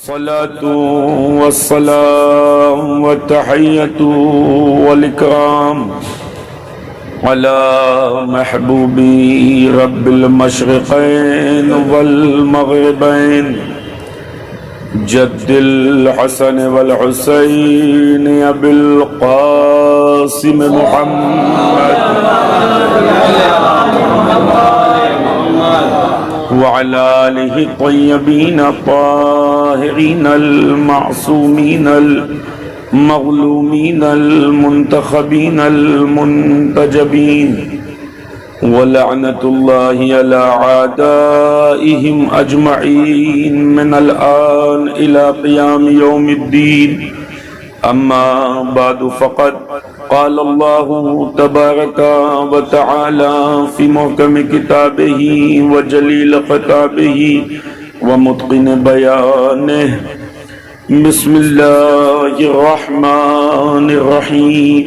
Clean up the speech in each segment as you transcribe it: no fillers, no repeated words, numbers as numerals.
الصلاة والسلام والتحية والإكرام على محبوبي رب المشرقين والمغربين جد الحسن والحسين أبي القاسم محمد وعلى آله الطيبين الطاهرين المعصومين المظلومين المنتخبين المنتجبين ولعنة الله على أعدائهم أجمعين من الآن إلى قيام يوم الدين. أما بعد فقد قال الله تبارك وتعالى في محكم كتابه وجليل خطابه ومتقن بيانه. بسم الله الرحمن الرحيم.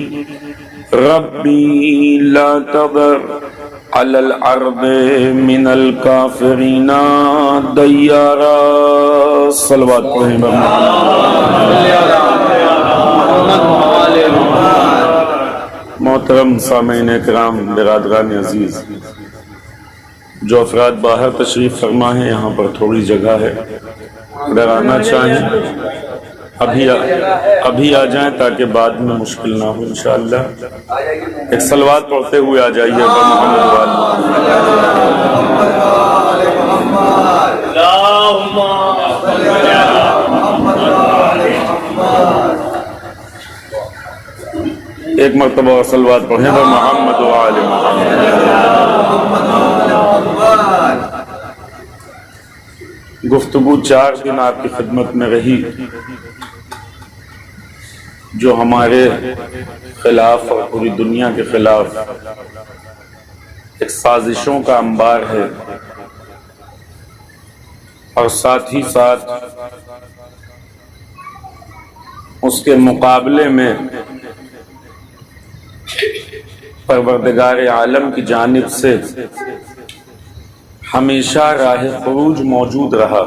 ربي لا تذر على الأرض من الكافرين ديارا. صلوات پڑھیں محترم سامعین اکرام، برادران عزیز، جو افراد باہر تشریف فرما ہیں، یہاں پر تھوڑی جگہ ہے، اگر آنا چاہیں ابھی آ جائیں تاکہ بعد میں مشکل نہ ہو انشاءاللہ. ایک صلوات پڑھتے ہوئے آ جائیے ایک مرتبہ صلوات پڑھیں محمد و آل محمد. گفتگو 4 دن آپ کی خدمت میں رہی جو ہمارے خلاف اور پوری دنیا کے خلاف ایک سازشوں کا انبار ہے، اور ساتھ ہی ساتھ اس کے مقابلے میں پروردگار عالم کی جانب سے ہمیشہ راہ خروج موجود رہا.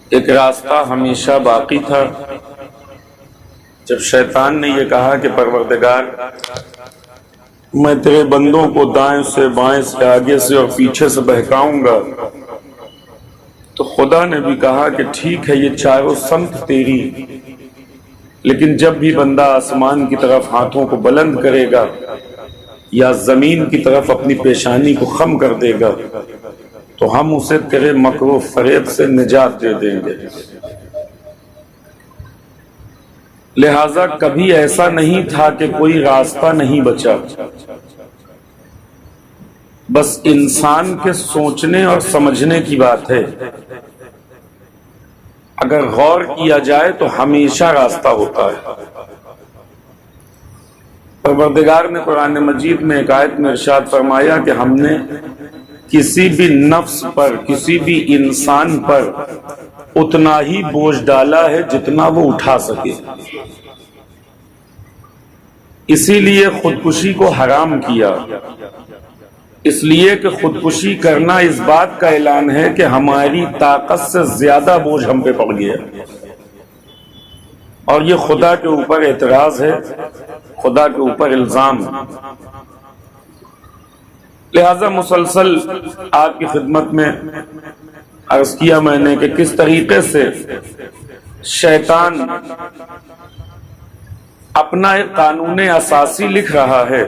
ایک راستہ ہمیشہ باقی تھا. جب شیطان نے یہ کہا کہ پروردگار میں تیرے بندوں کو دائیں سے بائیں سے آگے سے اور پیچھے سے بہکاؤں گا، تو خدا نے بھی کہا کہ ٹھیک ہے، یہ چاروں سمت تیری، لیکن جب بھی بندہ آسمان کی طرف ہاتھوں کو بلند کرے گا یا زمین کی طرف اپنی پیشانی کو خم کر دے گا تو ہم اسے تیرے مکر و فریب سے نجات دے دیں گے. لہذا کبھی ایسا نہیں تھا کہ کوئی راستہ نہیں بچا، بس انسان کے سوچنے اور سمجھنے کی بات ہے. اگر غور کیا جائے تو ہمیشہ راستہ ہوتا ہے. پروردگار نے قرآن مجید میں ایک آیت میں ارشاد فرمایا کہ ہم نے کسی بھی نفس پر، کسی بھی انسان پر اتنا ہی بوجھ ڈالا ہے جتنا وہ اٹھا سکے. اسی لیے خودکشی کو حرام کیا، اس لیے کہ خودکشی کرنا اس بات کا اعلان ہے کہ ہماری طاقت سے زیادہ بوجھ ہم پہ پڑ گیا، اور یہ خدا کے اوپر اعتراض ہے، خدا کے اوپر الزام. لہذا مسلسل آپ کی خدمت میں عرض کیا میں نے کہ کس طریقے سے شیطان اپنا ایک قانون اساسی لکھ رہا ہے.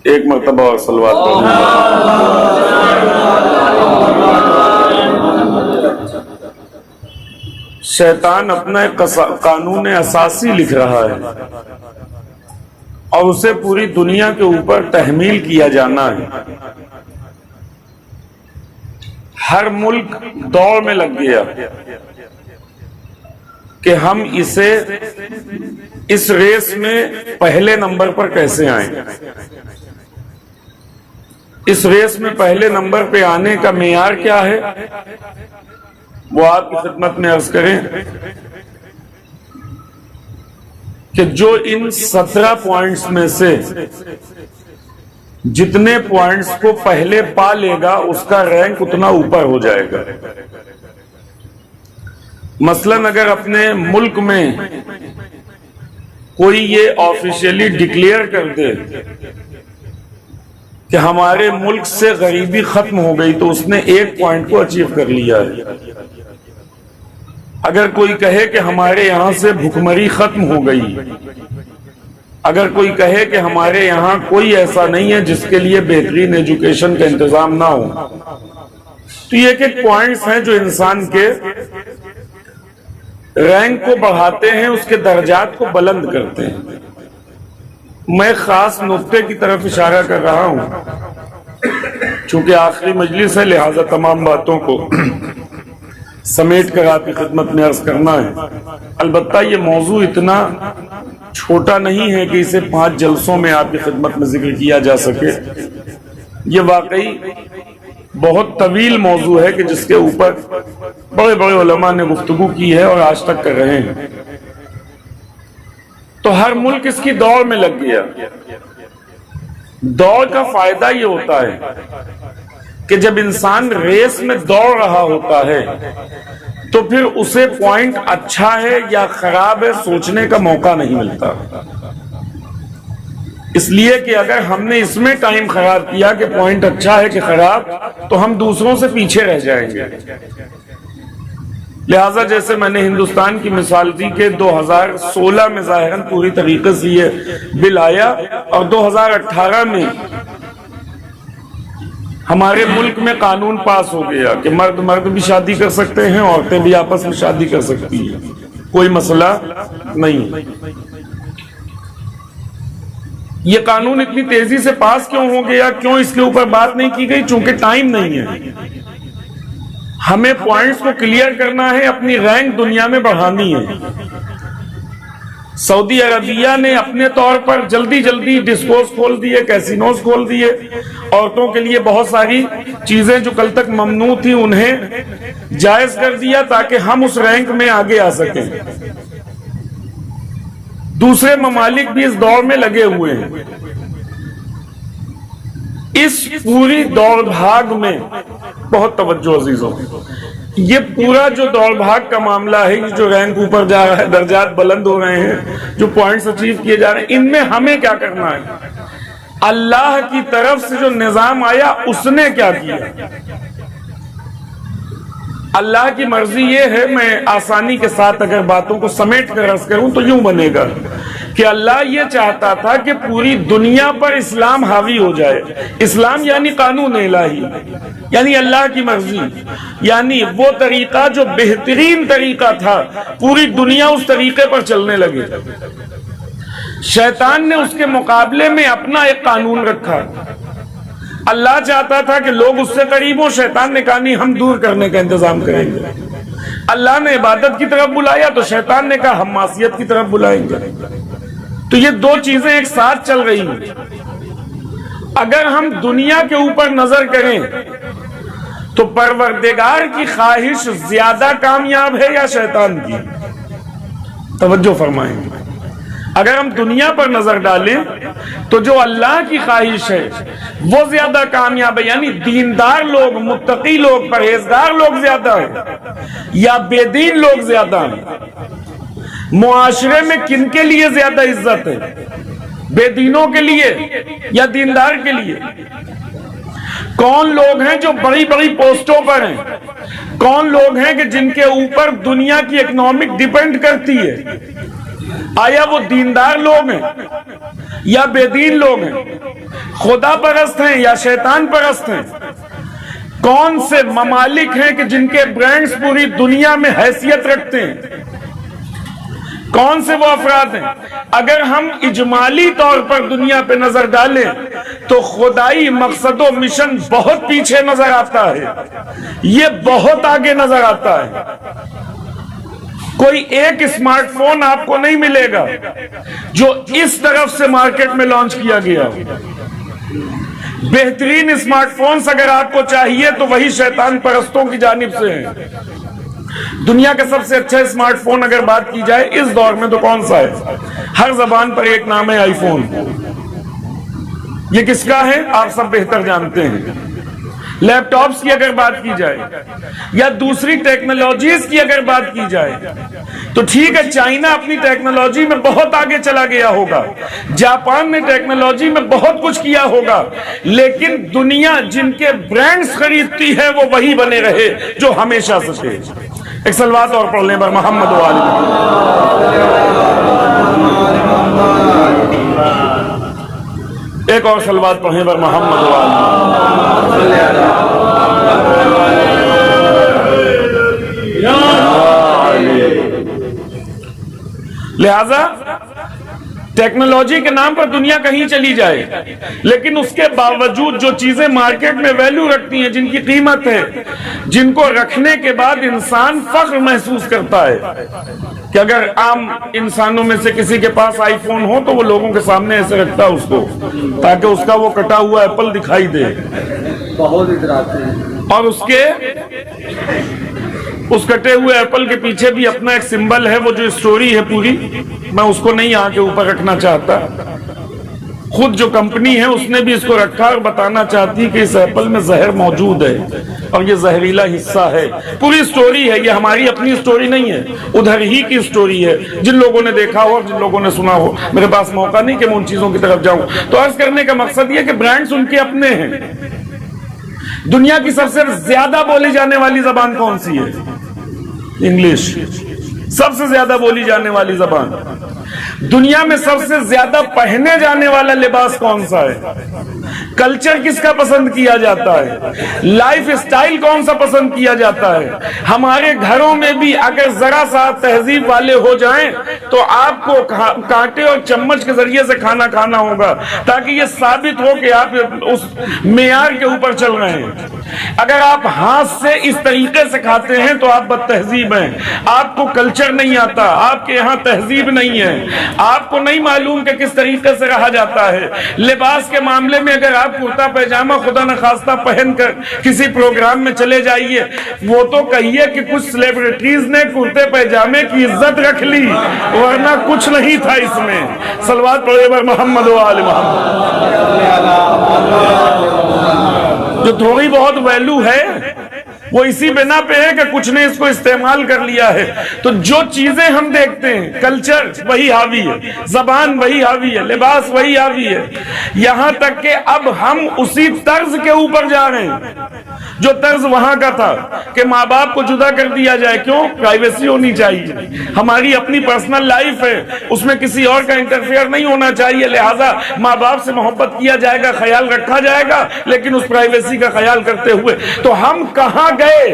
ایک مرتبہ اور صلوات پڑھیں. شیطان اپنا ایک قانون اساسی لکھ رہا ہے اور اسے پوری دنیا کے اوپر تحمیل کیا جانا ہے. ہر ملک دوڑ میں لگ گیا کہ ہم اسے اس ریس میں پہلے نمبر پر کیسے آئیں. اس ریس میں پہلے نمبر پہ آنے کا معیار کیا ہے وہ آپ کی خدمت میں عرض کریں کہ جو ان 17 پوائنٹس میں سے جتنے پوائنٹس کو پہلے پا لے گا اس کا رینک اتنا اوپر ہو جائے گا. مثلاً اگر اپنے ملک میں کوئی یہ آفیشیلی ڈکلیئر کر دے کہ ہمارے ملک سے غریبی ختم ہو گئی تو اس نے 1 پوائنٹ کو اچیو کر لیا ہے. اگر کوئی کہے کہ ہمارے یہاں سے بھوکمری ختم ہو گئی، اگر کوئی کہے کہ ہمارے یہاں کوئی ایسا نہیں ہے جس کے لیے بہترین ایجوکیشن کا انتظام نہ ہو، تو یہ ایک پوائنٹس ہیں جو انسان کے رینک کو بڑھاتے ہیں، اس کے درجات کو بلند کرتے ہیں. میں خاص نقطے کی طرف اشارہ کر رہا ہوں چونکہ آخری مجلس ہے، لہذا تمام باتوں کو سمیٹ کر آپ کی خدمت میں عرض کرنا ہے. البتہ یہ موضوع اتنا چھوٹا نہیں ہے کہ اسے 5 جلسوں میں آپ کی خدمت میں ذکر کیا جا سکے. یہ واقعی بہت طویل موضوع ہے کہ جس کے اوپر بڑے بڑے علماء نے گفتگو کی ہے اور آج تک کر رہے ہیں. تو ہر ملک اس کی دوڑ میں لگ گیا. دوڑ کا فائدہ یہ ہوتا ہے کہ جب انسان ریس میں دوڑ رہا ہوتا ہے تو پھر اسے پوائنٹ اچھا ہے یا خراب ہے سوچنے کا موقع نہیں ملتا. اس لیے کہ اگر ہم نے اس میں ٹائم خراب کیا کہ پوائنٹ اچھا ہے کہ خراب، تو ہم دوسروں سے پیچھے رہ جائیں گے. لہٰذا جیسے میں نے ہندوستان کی مثال دی کہ 2016 میں ظاہراً پوری طریقے سے یہ بل آیا اور 2018 میں ہمارے ملک میں قانون پاس ہو گیا کہ مرد بھی شادی کر سکتے ہیں، عورتیں بھی آپس میں شادی کر سکتی ہیں، کوئی مسئلہ نہیں. یہ قانون اتنی تیزی سے پاس کیوں ہو گیا، کیوں اس کے اوپر بات نہیں کی گئی؟ چونکہ ٹائم نہیں ہے. ہمیں پوائنٹس کو کلیئر کرنا ہے، اپنی رینک دنیا میں بڑھانی ہے. سعودی عربیہ نے اپنے طور پر جلدی ڈسکوز کھول دیے، کیسینوز کھول دیے، عورتوں کے لیے بہت ساری چیزیں جو کل تک ممنوع تھی انہیں جائز کر دیا تاکہ ہم اس رینک میں آگے آ سکیں. دوسرے ممالک بھی اس دور میں لگے ہوئے ہیں. اس پوری دوڑ بھاگ میں بہت توجہ عزیزوں، یہ پورا جو دوڑ بھاگ کا معاملہ ہے، یہ جو رینک اوپر جا رہا ہے، درجات بلند ہو رہے ہیں، جو پوائنٹس اچیو کیے جا رہے ہیں، ان میں ہمیں کیا کرنا ہے؟ اللہ کی طرف سے جو نظام آیا اس نے کیا کیا؟ اللہ کی مرضی یہ ہے، میں آسانی کے ساتھ اگر باتوں کو سمیٹ کر عرض کروں تو یوں بنے گا کہ اللہ یہ چاہتا تھا کہ پوری دنیا پر اسلام حاوی ہو جائے. اسلام یعنی قانون الہی، یعنی اللہ کی مرضی، یعنی وہ طریقہ جو بہترین طریقہ تھا، پوری دنیا اس طریقے پر چلنے لگے. شیطان نے اس کے مقابلے میں اپنا ایک قانون رکھا. اللہ چاہتا تھا کہ لوگ اس سے قریب ہوں، شیطان نے کہا نہیں، ہم دور کرنے کا انتظام کریں گے. اللہ نے عبادت کی طرف بلایا تو شیطان نے کہا ہم معصیت کی طرف بلائیں گے. تو یہ دو چیزیں ایک ساتھ چل رہی ہیں. اگر ہم دنیا کے اوپر نظر کریں تو پروردگار کی خواہش زیادہ کامیاب ہے یا شیطان کی؟ توجہ فرمائیں. اگر ہم دنیا پر نظر ڈالیں تو جو اللہ کی خواہش ہے وہ زیادہ کامیاب ہے، یعنی دیندار لوگ، متقی لوگ، پرہیزگار لوگ زیادہ ہیں یا بے دین لوگ زیادہ ہیں؟ معاشرے میں کن کے لیے زیادہ عزت ہے؟ بے دینوں کے لیے یا دیندار کے لیے؟ کون لوگ ہیں جو بڑی بڑی پوسٹوں پر ہیں؟ کون لوگ ہیں کہ جن کے اوپر دنیا کی اکنامک ڈیپینڈ کرتی ہے؟ آیا وہ دیندار لوگ ہیں یا بے دین لوگ ہیں؟ خدا پرست ہیں یا شیطان پرست ہیں؟ کون سے ممالک ہیں کہ جن کے برانڈز پوری دنیا میں حیثیت رکھتے ہیں؟ کون سے وہ افراد ہیں؟ اگر ہم اجمالی طور پر دنیا پہ نظر ڈالیں تو خدائی مقصد و مشن بہت پیچھے نظر آتا ہے، یہ بہت آگے نظر آتا ہے. کوئی ایک اسمارٹ فون آپ کو نہیں ملے گا جو اس طرف سے مارکیٹ میں لانچ کیا گیا. بہترین اسمارٹ فونز اگر آپ کو چاہیے تو وہی شیطان پرستوں کی جانب سے ہیں. دنیا کا سب سے اچھا اسمارٹ فون اگر بات کی جائے اس دور میں تو کون سا ہے؟ ہر زبان پر ایک نام ہے آئی فون. یہ کس کا ہے آپ سب بہتر جانتے ہیں. لیپ ٹاپس کی اگر بات کی جائے یا دوسری ٹیکنالوجیز کی اگر بات کی جائے تو ٹھیک ہے، چائنا اپنی ٹیکنالوجی میں بہت آگے چلا گیا ہوگا، جاپان نے ٹیکنالوجی میں بہت کچھ کیا ہوگا، لیکن دنیا جن کے برانڈز خریدتی ہے وہ وہی بنے رہے جو ہمیشہ سے تھے. ایک صلوات اور پڑھ لیں بر محمد و آل محمد. ایک اور صلوات پڑھیں بر محمد و آل محمد. لہذا ٹیکنالوجی کے نام پر دنیا کہیں چلی جائے، لیکن اس کے باوجود جو چیزیں مارکیٹ میں ویلیو رکھتی ہیں، جن کی قیمت ہے، جن کو رکھنے کے بعد انسان فخر محسوس کرتا ہے کہ اگر عام انسانوں میں سے کسی کے پاس آئی فون ہو تو وہ لوگوں کے سامنے ایسے رکھتا ہے اس کو تاکہ اس کا وہ کٹا ہوا ایپل دکھائی دے. بہت اتراتے ہیں. اور اس کٹے ہوئے ایپل کے پیچھے بھی اپنا ایک سمبل ہے، وہ جو سٹوری ہے پوری، میں اس کو نہیں یہاں کے اوپر رکھنا چاہتا. خود جو کمپنی ہے اس نے بھی اس کو رکھا اور بتانا چاہتی کہ اس ایپل میں زہر موجود ہے اور یہ زہریلا حصہ ہے. پوری سٹوری ہے، یہ ہماری اپنی سٹوری نہیں ہے، ادھر ہی کی سٹوری ہے. جن لوگوں نے دیکھا ہو اور جن لوگوں نے سنا ہو، میرے پاس موقع نہیں کہ میں ان چیزوں کی طرف جاؤں. تو عرض کرنے کا مقصد یہ کہ برانڈز ان کے اپنے ہیں. دنیا کی سب سے زیادہ بولی جانے والی زبان کون سی ہے؟ انگلش. سب سے زیادہ بولی جانے والی زبان. دنیا میں سب سے زیادہ پہنے جانے والا لباس کون سا ہے؟ کلچر کس کا پسند کیا جاتا ہے؟ لائف اسٹائل کون سا پسند کیا جاتا ہے؟ ہمارے گھروں میں بھی اگر ذرا سا تہذیب والے ہو جائیں تو آپ کو کانٹے اور چمچ کے ذریعے سے کھانا کھانا ہوگا تاکہ یہ ثابت ہو کہ آپ اس معیار کے اوپر چل رہے ہیں. اگر آپ ہاتھ سے اس طریقے سے کھاتے ہیں تو آپ بد تہذیب ہیں. آپ کو کلچر نہیں آتا، آپ کے یہاں تہذیب نہیں ہے، آپ کو نہیں معلوم کہ کس طریقے سے رہا جاتا ہے. لباس کے معاملے میں اگر آپ کرتا پیجامہ خدا نخواستہ پہن کر کسی پروگرام میں چلے جائیے، وہ تو کہیے کہ کچھ سیلیبریٹیز نے کرتے پیجامے کی عزت رکھ لی، ورنہ کچھ نہیں تھا اس میں. صلوات پڑھے بر محمد و آل محمد. جو تھوڑی بہت ویلو ہے وہ اسی بنا پہ ہے کہ کچھ نے اس کو استعمال کر لیا ہے. تو جو چیزیں ہم دیکھتے ہیں، کلچر وہی حاوی ہے، زبان وہی حاوی ہے، لباس وہی حاوی ہے. یہاں تک کہ اب ہم اسی طرز کے اوپر جا رہے ہیں جو طرز وہاں کا تھا کہ ماں باپ کو جدا کر دیا جائے. کیوں؟ پرائیویسی ہونی چاہیے. ہماری اپنی پرسنل لائف ہے، اس میں کسی اور کا انٹرفیئر نہیں ہونا چاہیے. لہٰذا ماں باپ سے محبت کیا جائے گا، خیال رکھا جائے گا، لیکن اس پرائیویسی کا خیال کرتے ہوئے. تو ہم کہاں گئے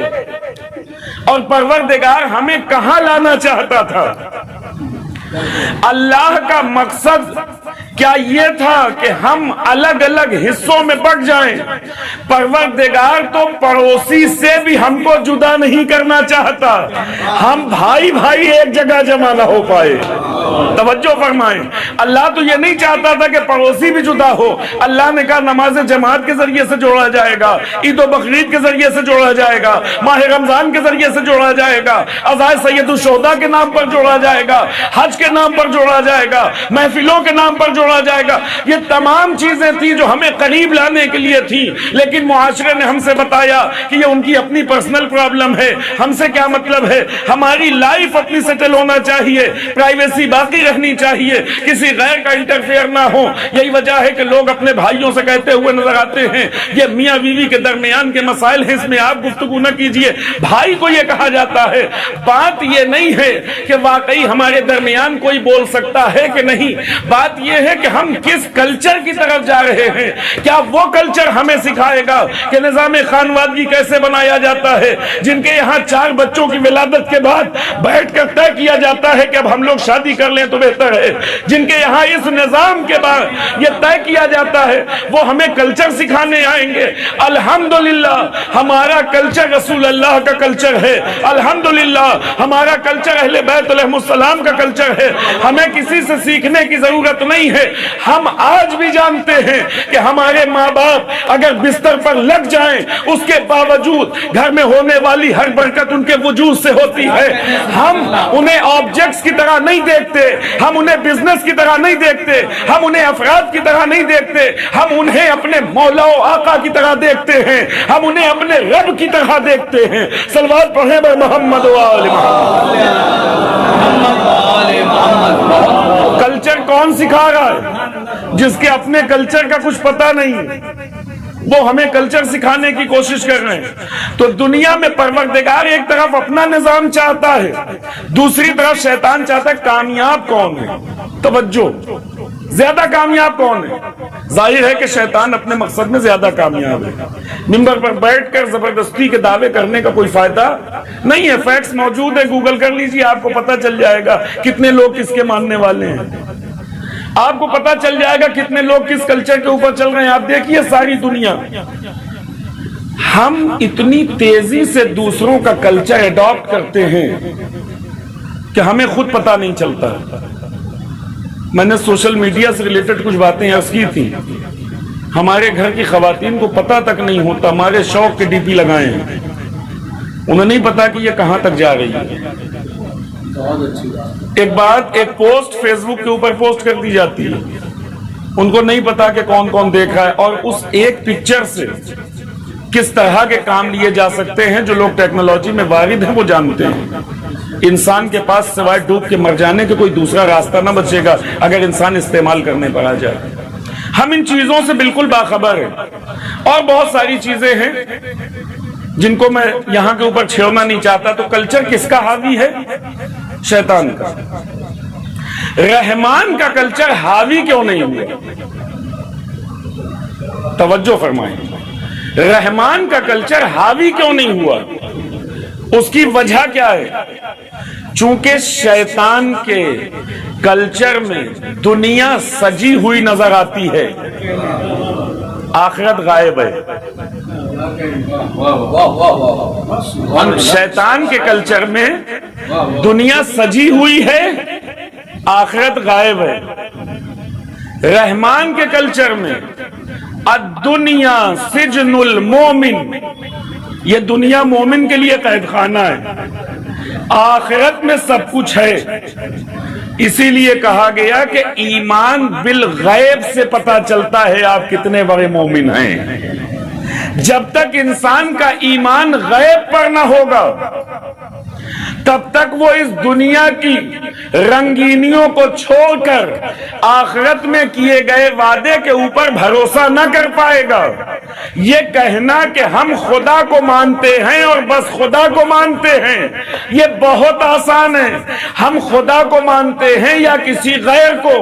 اور پروردگار ہمیں کہاں لانا چاہتا تھا؟ اللہ کا مقصد کیا یہ تھا کہ ہم الگ الگ حصوں میں بٹ جائیں؟ پروردگار تو پڑوسی سے بھی ہم کو جدا نہیں کرنا چاہتا. ہم بھائی بھائی ایک جگہ جمع نہ ہو پائے. توجہ فرمائیں. اللہ تو یہ نہیں چاہتا تھا کہ پڑوسی بھی جدا ہو. اللہ نے کہا نماز جماعت کے ذریعے سے جوڑا جائے گا، عید و بقرعید کے ذریعے سے جوڑا جائے گا، ماہ رمضان کے ذریعے سے جوڑا جائے گا، عزائے سید الشہداء کے نام پر جوڑا جائے گا، حج کے نام پر جوڑا جائے گا، محفلوں کے نام پر جوڑا جائے گا. یہ تمام چیزیں تھیں جو ہمیں قریب لانے کے لیے تھی، لیکن معاشرے نے ہم سے بتایا کہ یہ ان کی اپنی پرسنل پرابلم ہے. ہم سے کیا مطلب ہے؟ ہماری لائف اپنی سیٹل ہونا چاہیے، پرائیویسی باقی رہنی چاہیے، کسی غیر کا انٹرفیئر نہ ہو. یہی وجہ ہے کہ لوگ اپنے بھائیوں سے کہتے ہوئے نظر آتے ہیں یہ میاں بیوی کے درمیان کے مسائل ہیں، اس میں آپ گفتگو نہ کیجیے. بھائی کو یہ کہا جاتا ہے. بات یہ نہیں ہے کہ واقعی ہمارے درمیان کوئی بول سکتا ہے کہ نہیں، بات یہ ہے کہ ہم کس کلچر کی طرف جا رہے ہیں. کیا وہ کلچر ہمیں سکھائے گا کہ نظام خانوادگی کیسے بنایا جاتا ہے، جن کے یہاں 4 بچوں کی ولادت کے بعد بیٹھ کر طے کیا جاتا ہے کہ اب ہم لوگ شادی کر لیں تو بہتر ہے. جن کے یہاں اس نظام کے بعد یہ طے کیا جاتا ہے وہ ہمیں کلچر سکھانے آئیں گے. الحمدللہ ہمارا کلچر رسول اللہ کا کلچر ہے. الحمدللہ ہمارا کلچر اہل بیت علیہ السلام کا کلچر ہے. ہمیں کسی سے سیکھنے کی ضرورت نہیں ہے. ہم آج بھی جانتے ہیں کہ ہمارے ماں باپ اگر بستر پر لگ جائیں اس کے باوجود گھر میں ہونے والی ہر برکت ان کے وجود سے ہوتی ہے. ہم انہیں آبجیکٹس کی طرح نہیں دیکھتے, ہم انہیں بزنس کی طرح نہیں دیکھتے, ہم انہیں افراد کی طرح نہیں دیکھتے, ہم انہیں اپنے مولا و آقا کی طرح دیکھتے ہیں, ہم انہیں اپنے رب کی طرح دیکھتے ہیں. صلوات پڑھیں بر محمد و آل محمد. کلچر کون سکھا رہا ہے؟ جس کے اپنے کلچر کا کچھ پتہ نہیں وہ ہمیں کلچر سکھانے کی کوشش کر رہے ہیں. تو دنیا میں پروردگار ایک طرف اپنا نظام چاہتا ہے, دوسری طرف شیطان چاہتا ہے کامیاب کون ہے. توجہ, زیادہ کامیاب کون ہے؟ ظاہر ہے کہ شیطان اپنے مقصد میں زیادہ کامیاب ہے. منبر پر بیٹھ کر زبردستی کے دعوے کرنے کا کوئی فائدہ نہیں ہے. فیکٹس موجود ہے, گوگل کر لیجئے, آپ کو پتہ چل جائے گا کتنے لوگ کس کے ماننے والے ہیں. آپ کو پتہ چل جائے گا کتنے لوگ کس کلچر کے اوپر چل رہے ہیں. آپ دیکھیے ساری دنیا, ہم اتنی تیزی سے دوسروں کا کلچر اڈاپٹ کرتے ہیں کہ ہمیں خود پتہ نہیں چلتا. میں نے سوشل میڈیا سے ریلیٹڈ کچھ باتیں عرض کی تھی. ہمارے گھر کی خواتین کو پتہ تک نہیں ہوتا ہمارے شوق کے ڈی پی لگائے ہیں, انہیں نہیں پتا کہ یہ کہاں تک جا رہی ہے. ایک بات, ایک پوسٹ فیس بک کے اوپر پوسٹ کر دی جاتی ہے, ان کو نہیں پتا کہ کون کون دیکھ رہا ہے, اور اس ایک پکچر سے کس طرح کے کام لیے جا سکتے ہیں. جو لوگ ٹیکنالوجی میں واقف ہیں وہ جانتے ہیں انسان کے پاس سوائے ڈوب کے مر جانے کے کوئی دوسرا راستہ نہ بچے گا اگر انسان استعمال کرنے پر آ جائے. ہم ان چیزوں سے بالکل باخبر ہیں, اور بہت ساری چیزیں ہیں جن کو میں یہاں کے اوپر چھیڑنا نہیں چاہتا. تو کلچر کس کا حاوی ہے؟ شیطان کا. رحمان کا کلچر حاوی کیوں نہیں ہوا؟ توجہ فرمائیں, رحمان کا کلچر حاوی کیوں نہیں ہوا؟ اس کی وجہ کیا ہے؟ چونکہ شیطان کے کلچر میں دنیا سجی ہوئی نظر آتی ہے, آخرت غائب ہے. شیطان کے کلچر میں دنیا سجی ہوئی ہے, آخرت غائب ہے. رحمان کے کلچر میں الدنیا سجن المومن, یہ دنیا مومن کے لیے قید خانہ ہے, آخرت میں سب کچھ ہے. اسی لیے کہا گیا کہ ایمان بالغیب سے پتہ چلتا ہے آپ کتنے بڑے مومن ہیں. جب تک انسان کا ایمان غیب پر نہ ہوگا تب تک وہ اس دنیا کی رنگینیوں کو چھوڑ کر آخرت میں کیے گئے وعدے کے اوپر بھروسہ نہ کر پائے گا. یہ کہنا کہ ہم خدا کو مانتے ہیں اور بس خدا کو مانتے ہیں یہ بہت آسان ہے. ہم خدا کو مانتے ہیں یا کسی غیر کو,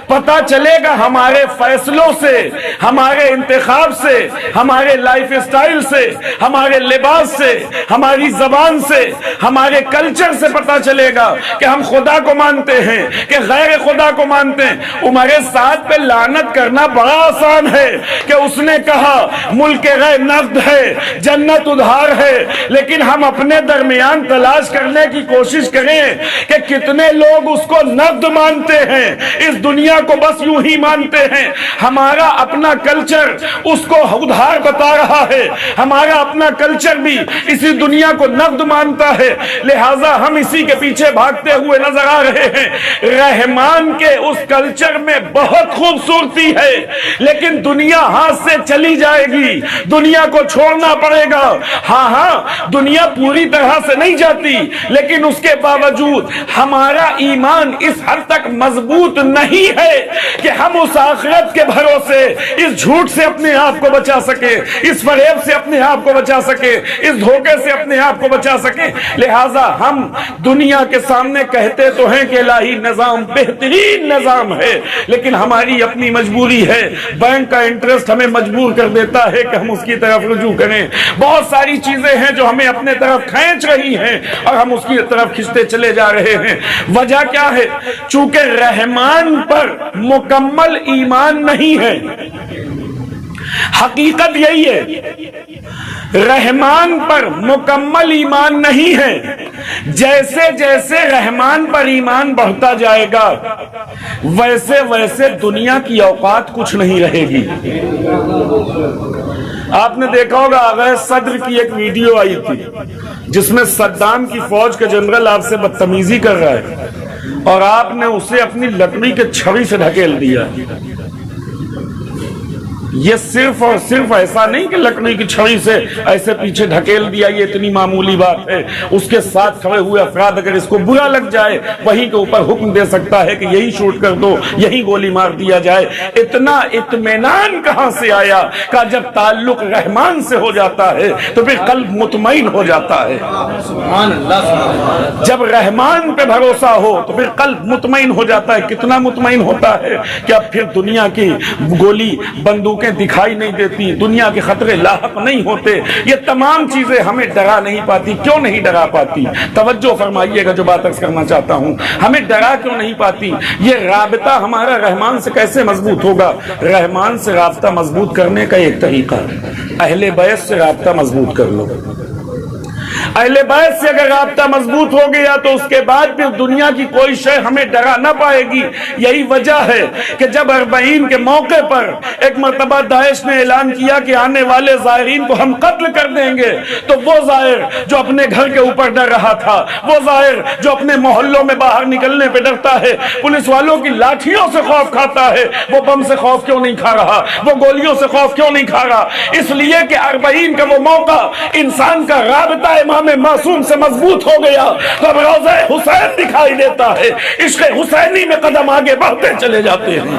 پتہ چلے گا ہمارے فیصلوں سے, ہمارے انتخاب سے, ہمارے لائف اسٹائل سے, ہمارے لباس سے, ہماری زبان سے, ہمارے کلچر سے پتہ چلے گا کہ ہم خدا کو مانتے ہیں کہ غیر خدا کو مانتے ہیں. عمر سعد پہ لعنت کرنا بڑا آسان ہے کہ اس نے کہا ملک غیر نقد ہے, جنت ادھار ہے, لیکن ہم اپنے درمیان تلاش کرنے کی کوشش کریں کہ کتنے لوگ اس کو نقد مانتے ہیں, اس دنیا کو بس یوں ہی مانتے ہیں. ہمارا اپنا کلچر اس کو ادھار بتا رہا ہے, ہمارا اپنا کلچر بھی اسی دنیا کو نقد مانتا ہے, لہٰذا ہم اسی کے پیچھے بھاگتے ہوئے نظر آ رہے ہیں. رحمان کے اس کلچر میں بہت خوبصورتی ہے, لیکن دنیا ہاتھ سے چلی جائے گی, دنیا کو چھوڑنا پڑے گا. ہاں دنیا پوری طرح سے نہیں جاتی, لیکن اس کے باوجود ہمارا ایمان اس حد تک مضبوط نہیں ہے کہ ہم اس آخرت کے بھروسے اس جھوٹ سے اپنے آپ کو بچا سکے, اس فریب سے اپنے آپ کو بچا سکے, اس دھوکے سے اپنے آپ کو بچا سکے. لہٰذا ہم ہم دنیا کے سامنے کہتے تو ہیں کہ الہی نظام بہترین نظام ہے، لیکن ہماری اپنی مجبوری ہے، بینک کا انٹرسٹ ہمیں مجبور کر دیتا ہے کہ ہم اس کی طرف رجوع کریں، بہت ساری چیزیں ہیں جو ہمیں اپنے طرف کھینچ رہی ہیں اور ہم اس کی طرف کھنچتے چلے جا رہے ہیں۔ وجہ کیا ہے؟ چونکہ رحمان پر مکمل ایمان نہیں ہے۔ حقیقت یہی ہے، رحمان پر مکمل ایمان نہیں ہے۔ جیسے جیسے رحمان پر ایمان بڑھتا جائے گا ویسے ویسے دنیا کی اوقات کچھ نہیں رہے گی۔ آپ نے دیکھا ہوگا آغاز صدر کی ایک ویڈیو آئی تھی جس میں صدام کی فوج کا جنرل آپ سے بدتمیزی کر رہا ہے اور آپ نے اسے اپنی لکڑی کے چھڑی سے ڈھکیل دیا۔ یہ صرف اور صرف ایسا نہیں کہ لکڑی کی چھڑی سے ایسے پیچھے ڈھکیل دیا، یہ اتنی معمولی بات ہے۔ اس کے ساتھ کھڑے ہوئے افراد اگر اس کو برا لگ جائے وہیں کے اوپر حکم دے سکتا ہے کہ یہی شوٹ کر دو، یہی گولی مار دیا جائے۔ اتنا اطمینان کہاں سے آیا کہ جب تعلق رحمان سے ہو جاتا ہے تو پھر قلب مطمئن ہو جاتا ہے۔ جب رحمان پہ بھروسہ ہو تو پھر قلب مطمئن ہو جاتا ہے۔ کتنا مطمئن ہوتا ہے کہ اب پھر دنیا کی گولی بندوقیں دکھائی نہیں دیتی، دنیا کے خطرے لاحق نہیں ہوتے۔ یہ تمام چیزیں ہمیں ڈرا نہیں پاتی۔ کیوں نہیں ڈرا پاتی؟ توجہ فرمائیے گا جو بات عرض کرنا چاہتا ہوں۔ ہمیں ڈرا کیوں نہیں پاتی؟ یہ رابطہ ہمارا رحمان سے کیسے مضبوط ہوگا؟ رحمان سے رابطہ مضبوط کرنے کا ایک طریقہ ہے، اہل بیت سے رابطہ مضبوط کر لو۔ اہل بیت سے اگر رابطہ مضبوط ہو گیا تو اس کے بعد پھر دنیا کی کوئی شے ہمیں ڈرا نہ پائے گی۔ یہی وجہ ہے کہ جب 40 کے موقع پر ایک مرتبہ داعش نے اعلان کیا کہ آنے والے زائرین کو ہم قتل کر دیں گے، تو وہ زائر جو اپنے گھر کے اوپر ڈر رہا تھا، وہ زائر جو اپنے محلوں میں باہر نکلنے پہ ڈرتا ہے، پولیس والوں کی لاٹھیوں سے خوف کھاتا ہے، وہ بم سے خوف کیوں نہیں کھا رہا؟ وہ گولیوں سے خوف کیوں نہیں کھا رہا؟ اس لیے کہ 40 کا وہ موقع انسان کا رابطہ امام معصوم سے مضبوط ہو گیا تو اب روضہ حسین دکھائی دیتا ہے، عشق حسینی میں قدم آگے بڑھتے چلے جاتے ہیں۔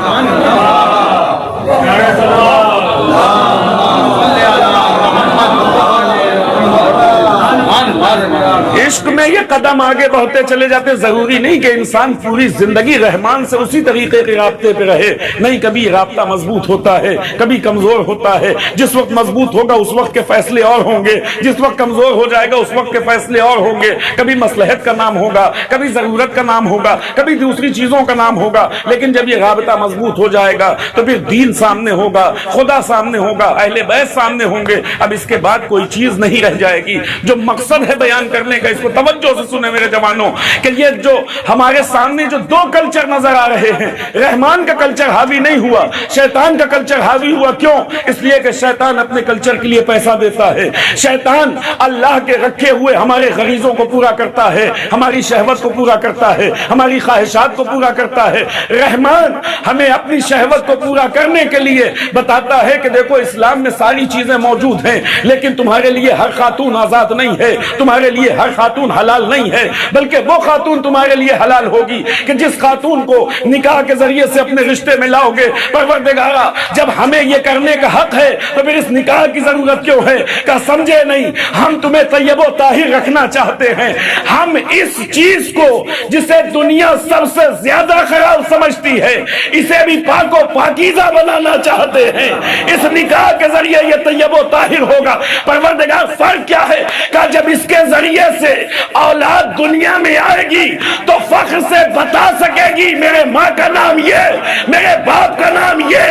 عشق میں یہ قدم آگے بڑھتے چلے جاتے۔ ضروری نہیں کہ انسان پوری زندگی رحمان سے اسی طریقے کے رابطے پہ رہے، نہیں، کبھی رابطہ مضبوط ہوتا ہے، کبھی کمزور ہوتا ہے۔ جس وقت مضبوط ہوگا اس وقت کے فیصلے اور ہوں گے، جس وقت کمزور ہو جائے گا اس وقت کے فیصلے اور ہوں گے۔ کبھی مصلحت کا نام ہوگا، کبھی ضرورت کا نام ہوگا، کبھی دوسری چیزوں کا نام ہوگا، لیکن جب یہ رابطہ مضبوط ہو جائے گا تو پھر دین سامنے ہوگا، خدا سامنے ہوگا، اہل بیت سامنے ہوں گے۔ اب اس کے بعد کوئی چیز نہیں رہ جائے گی۔ جو مقصد ہے بیان کرنے کا، اس کو توجہ سے سنیں میرے جوانوں، کہ یہ جو ہمارے سامنے جو دو کلچر نظر آ رہے ہیں، رحمان کا کلچر حاوی نہیں ہوا، شیطان کا کلچر حاوی ہوا۔ کیوں؟ اس لیے کہ شیطان اپنے کلچر کے لیے پیسہ دیتا ہے۔ شیطان اللہ کے رکھے ہوئے ہمارے غریزوں کو پورا کرتا ہے، ہماری شہوت کو پورا کرتا ہے، ہماری خواہشات کو پورا کرتا ہے۔ رحمان ہمیں اپنی شہوت کو پورا کرنے کے لیے بتاتا ہے کہ دیکھو اسلام میں ساری چیزیں موجود ہیں، لیکن تمہارے لیے ہر خاتون آزاد نہیں ہے، تمہارے لیے ہر خاتون حلال نہیں ہے، بلکہ وہ خاتون تمہارے لیے حلال ہوگی کہ جس خاتون کو نکاح کے ذریعے سے اپنے رشتے میں لاؤ گے۔ پروردگارا، جب ہمیں یہ کرنے کا حق ہے تو پھر اس نکاح کی ضرورت کیوں ہے؟ کہ سمجھے نہیں، ہم تمہیں طیب و طاہر رکھنا چاہتے ہیں۔ ہم اس چیز کو جسے دنیا سب سے زیادہ خراب سمجھتی ہے، اسے بھی پاک و پاکیزہ بنانا چاہتے ہیں۔ اس نکاح کے ذریعے یہ طیب و طاہر ہوگا۔ پروردگار، فرق کیا ہے کہ جب اس کے ذریعے سے اولاد دنیا میں آئے گی تو فخر سے بتا سکے گی میرے ماں کا نام یہ، میرے باپ کا نام یہ،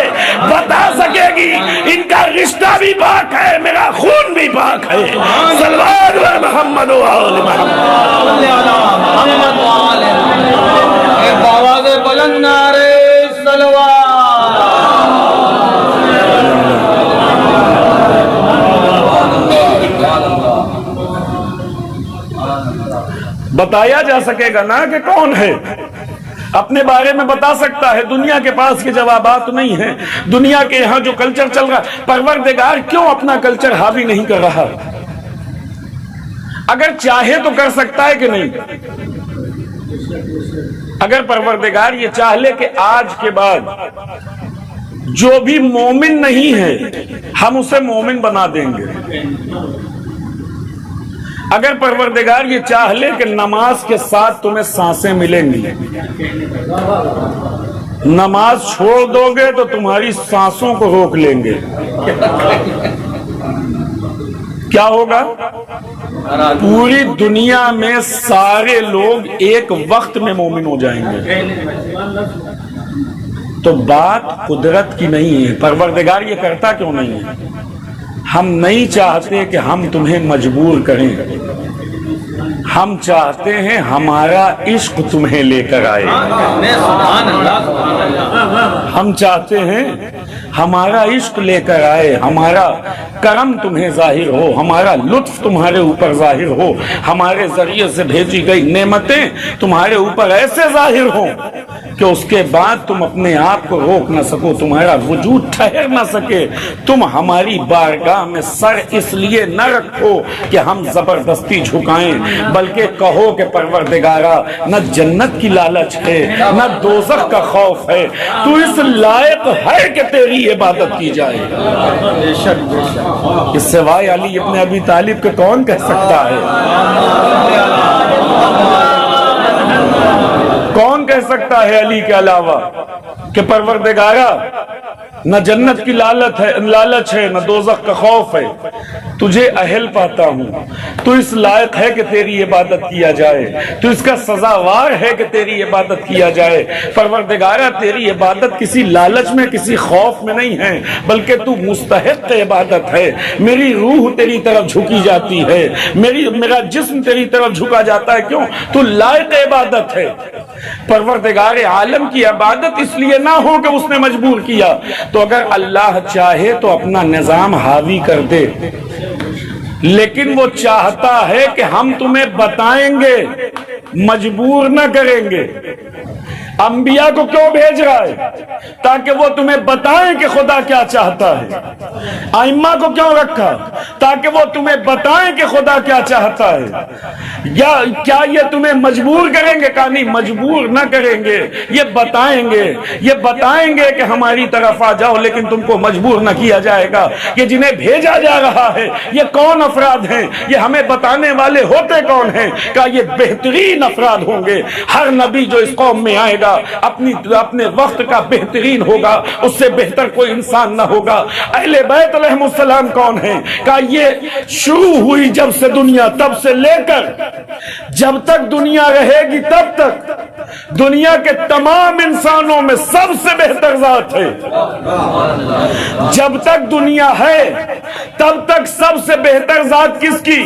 بتا سکے گی ان کا رشتہ بھی پاک ہے، میرا خون بھی پاک ہے۔ صلوات و محمد و آل محمد، ایک آواز بلند نعرے صلوات۔ بتایا جا سکے گا نا کہ کون ہے، اپنے بارے میں بتا سکتا ہے۔ دنیا کے پاس کے جوابات نہیں ہیں۔ دنیا کے یہاں جو کلچر چل رہا، پروردگار کیوں اپنا کلچر حاوی نہیں کر رہا؟ اگر چاہے تو کر سکتا ہے کہ نہیں؟ اگر پروردگار یہ چاہ لے کہ آج کے بعد جو بھی مومن نہیں ہے ہم اسے مومن بنا دیں گے، اگر پروردگار یہ چاہ لے کہ نماز کے ساتھ تمہیں سانسیں ملیں گی، نماز چھوڑ دو گے تو تمہاری سانسوں کو روک لیں گے، کیا ہوگا؟ پوری دنیا میں سارے لوگ ایک وقت میں مومن ہو جائیں گے۔ تو بات قدرت کی نہیں ہے، پروردگار یہ کرتا کیوں نہیں ہے؟ ہم نہیں چاہتے کہ ہم تمہیں مجبور کریں، ہم چاہتے ہیں ہمارا عشق تمہیں لے کر آئے، ہم چاہتے ہیں ہمارا عشق لے کر آئے، ہمارا کرم تمہیں ظاہر ہو، ہمارا لطف تمہارے اوپر ظاہر ہو، ہمارے ذریعے سے بھیجی گئی نعمتیں تمہارے اوپر ایسے ظاہر ہوں کہ اس کے بعد تم اپنے آپ کو روک نہ سکو، تمہارا وجود ٹھہر نہ سکے، تم ہماری بارگاہ میں سر اس لیے نہ رکھو کہ ہم زبردستی جھکائیں، بلکہ کہو کہ پروردگارا نہ جنت کی لالچ ہے نہ دوزخ کا خوف ہے، تو اس لائق ہے کہ تیری عبادت کی جائے۔ اس سوائے علی ابن ابی طالب کے کون کہہ سکتا ہے؟ کون کہہ سکتا ہے علی کے علاوہ کہ پروردگارا نہ جنت کی لالچ ہے نہ دوزخ کا خوف ہے، تجھے اہل پاتا ہوں، تو اس لائق ہے کہ تیری عبادت کیا جائے، تو اس کا سزاوار ہے کہ تیری عبادت کیا جائے۔ پروردگارا تیری عبادت کسی لالچ میں کسی خوف میں نہیں ہے، بلکہ تو مستحق عبادت ہے، میری روح تیری طرف جھکی جاتی ہے، میرا جسم تیری طرف جھکا جاتا ہے، کیوں؟ تو لائق عبادت ہے۔ پروردگار عالم کی عبادت اس لیے نہ ہو کہ اس نے مجبور کیا، تو اگر اللہ چاہے تو اپنا نظام حاوی کر دے، لیکن وہ چاہتا ہے کہ ہم تمہیں بتائیں گے، مجبور نہ کریں گے۔ انبیاء کو کیوں بھیج رہا ہے؟ تاکہ وہ تمہیں بتائیں کہ خدا کیا چاہتا ہے۔ ائمہ کو کیوں رکھا؟ تاکہ وہ تمہیں بتائیں کہ خدا کیا چاہتا ہے۔ یا کیا یہ تمہیں مجبور کریں گے؟ کہا نہیں، مجبور نہ کریں گے، یہ بتائیں گے کہ ہماری طرف آ جاؤ، لیکن تم کو مجبور نہ کیا جائے گا۔ یہ جنہیں بھیجا جا رہا ہے یہ کون افراد ہیں؟ یہ ہمیں بتانے والے ہوتے کون ہیں؟ کہا یہ بہترین افراد ہوں گے۔ ہر نبی جو اس قوم میں آئے گا اپنے وقت کا بہترین ہوگا، اس سے بہتر کوئی انسان نہ ہوگا۔ اہل بیت علیہ السلام کون ہیں؟ کہا یہ شروع ہوئی جب سے دنیا، تب سے لے کر جب تک دنیا رہے گی تب تک دنیا کے تمام انسانوں میں سب سے بہتر ذات ہے۔ جب تک دنیا ہے تب تک سب سے بہتر ذات کس کی؟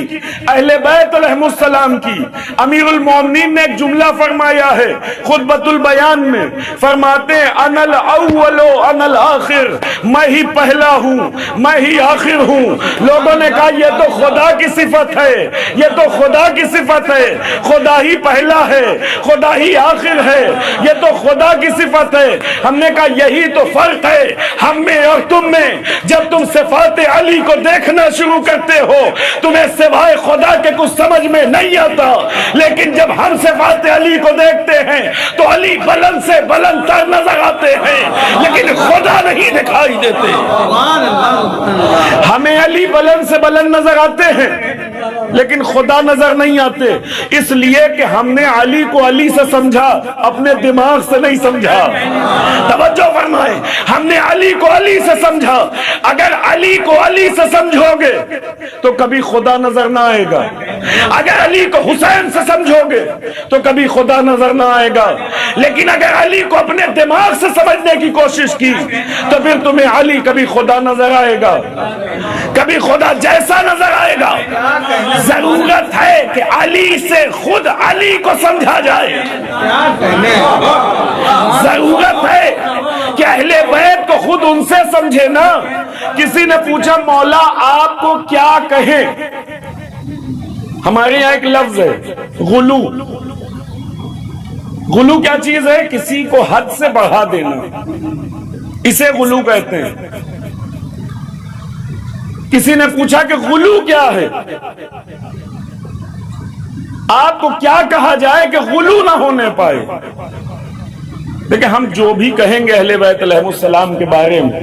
اہل بیت علیہ السلام کی۔ امیر المومنین نے ایک جملہ فرمایا ہے خطبۃ البیان میں، فرماتے ہیں انا الاول و انا الاخر، میں ہی پہلا ہوں میں ہی آخر ہوں۔ لوگوں نے کہا یہ تو خدا کی صفت ہے، یہ تو خدا کی صفت ہے، خدا ہی پہلا ہے، خدا ہی آخر ہے، یہ تو خدا کی صفت ہے۔ ہم نے کہا یہی تو فرق ہے ہم میں اور تم میں۔ جب تم صفات علی کو دیکھنا شروع کرتے ہو تمہیں سوائے خدا کے کچھ سمجھ میں نہیں آتا، لیکن جب ہم صفات علی کو دیکھتے ہیں تو علی بلند سے بلند تر نظر آتے ہیں، لیکن خدا نہیں دکھائی دیتے۔ ہمیں علی بلند سے بلند نظر آتے ہیں لیکن خدا نظر نہیں آتے، اس لیے کہ ہم نے علی کو علی سے سمجھا، اپنے دماغ سے نہیں سمجھا۔ توجہ فرمائیں، ہم نے علی کو علی سے سمجھا۔ اگر علی کو علی سے سمجھو گے تو کبھی خدا نظر نہ آئے گا، اگر علی کو حسین سے سمجھو گے تو کبھی خدا نظر نہ آئے گا، لیکن اگر علی کو اپنے دماغ سے سمجھنے کی کوشش کی تو پھر تمہیں علی کبھی خدا نظر آئے گا، کبھی خدا جیسا نظر آئے گا۔ ضرورت ہے کہ علی سے خود علی کو سمجھا جائے، ضرورت ہے کہ اہل بیت کو خود ان سے سمجھے نا۔ کسی نے پوچھا مولا آپ کو کیا کہیں؟ ہمارے یہاں ایک لفظ ہے غلو۔ غلو کیا چیز ہے؟ کسی کو حد سے بڑھا دینا، اسے غلو کہتے ہیں۔ کسی نے پوچھا کہ غلو کیا ہے؟ آپ کو کیا کہا جائے کہ غلو نہ ہونے پائے؟ دیکھیں ہم جو بھی کہیں گے اہل بیت علیہ السلام کے بارے میں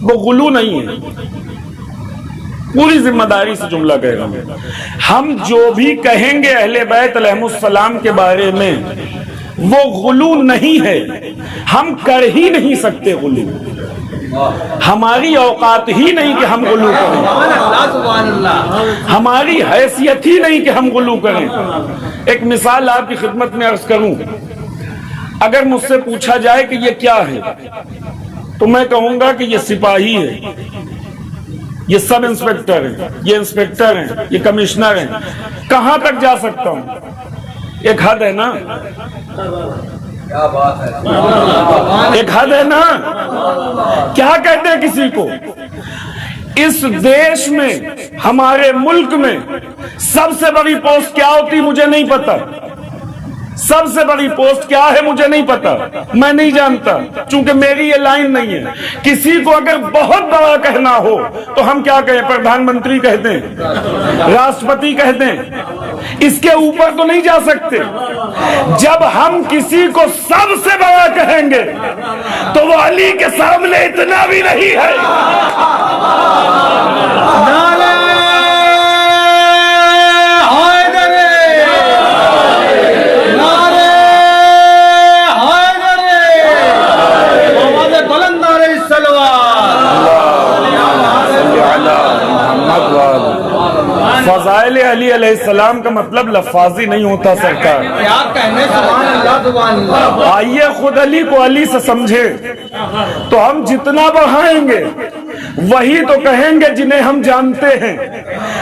وہ غلو نہیں ہے، پوری ذمہ داری سے جملہ کہہ رہا ہوں، ہم جو بھی کہیں گے اہل بیت علیہ السلام کے بارے میں وہ غلو نہیں ہے، ہم کر ہی نہیں سکتے غلو، ہماری اوقات ہی نہیں کہ ہم غلو کریں، ہماری حیثیت ہی نہیں کہ ہم غلو کریں۔ ایک مثال آپ کی خدمت میں عرض کروں، اگر مجھ سے پوچھا جائے کہ یہ کیا ہے تو میں کہوں گا کہ یہ سپاہی ہے، یہ سب انسپیکٹر ہیں، یہ انسپیکٹر ہیں، یہ کمشنر ہیں، کہاں تک جا سکتا ہوں؟ ایک حد ہے نا، ایک حد ہے نا۔ کیا کہتے ہیں کسی کو؟ اس دیش میں، ہمارے ملک میں سب سے بڑی پوسٹ کیا ہوتی مجھے نہیں پتا، سب سے بڑی پوسٹ کیا ہے مجھے نہیں پتا، میں نہیں جانتا، چونکہ میری یہ لائن نہیں ہے۔ کسی کو اگر بہت بڑا کہنا ہو تو ہم کیا کہیں؟ پردھان منتری کہتے ہیں، راشٹرپتی کہتے ہیں، اس کے اوپر تو نہیں جا سکتے۔ جب ہم کسی کو سب سے بڑا کہیں گے تو وہ علی کے سامنے اتنا بھی نہیں ہے۔ فضائل علی علیہ السلام کا مطلب لفاظی نہیں ہوتا سرکار، آئیے خود علی کو علی سے سمجھے تو ہم جتنا بڑھائیں گے وہی تو کہیں گے جنہیں ہم جانتے ہیں،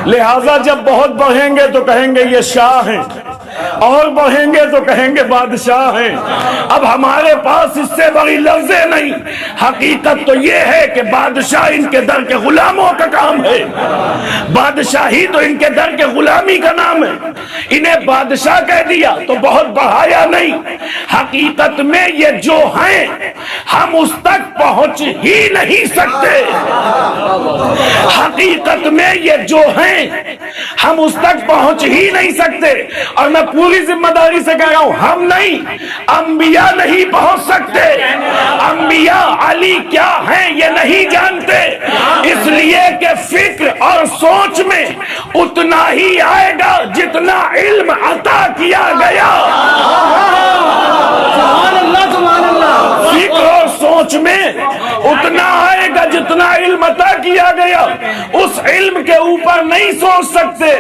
لہٰذا جب بہت بڑھیں گے تو کہیں گے یہ شاہ ہیں، اور بڑھیں گے تو کہیں گے بادشاہ ہیں۔ اب ہمارے پاس اس سے بڑی لفظیں نہیں، حقیقت تو یہ ہے کہ بادشاہ ان کے در کے غلاموں کا کام ہے، بادشاہی تو ان کے در کے غلامی کا نام ہے۔ انہیں بادشاہ کہہ دیا تو بہت بڑھایا نہیں، حقیقت میں یہ جو ہیں ہم اس تک پہنچ ہی نہیں سکتے، حقیقت میں یہ جو ہیں ہم اس تک پہنچ ہی نہیں سکتے۔ اور میں پوری ذمہ داری سے کہہ رہا ہوں، ہم نہیں، انبیاء نہیں پہنچ سکتے، انبیاء علی کیا ہیں یہ نہیں جانتے، اس لیے کہ فکر اور سوچ میں اتنا ہی آئے گا جتنا علم عطا کیا گیا۔ فکر اور سوچ میں اتنا آئے گا جتنا علم عطا کیا گیا، اس علم کے اوپر نہیں سوچ سکتے،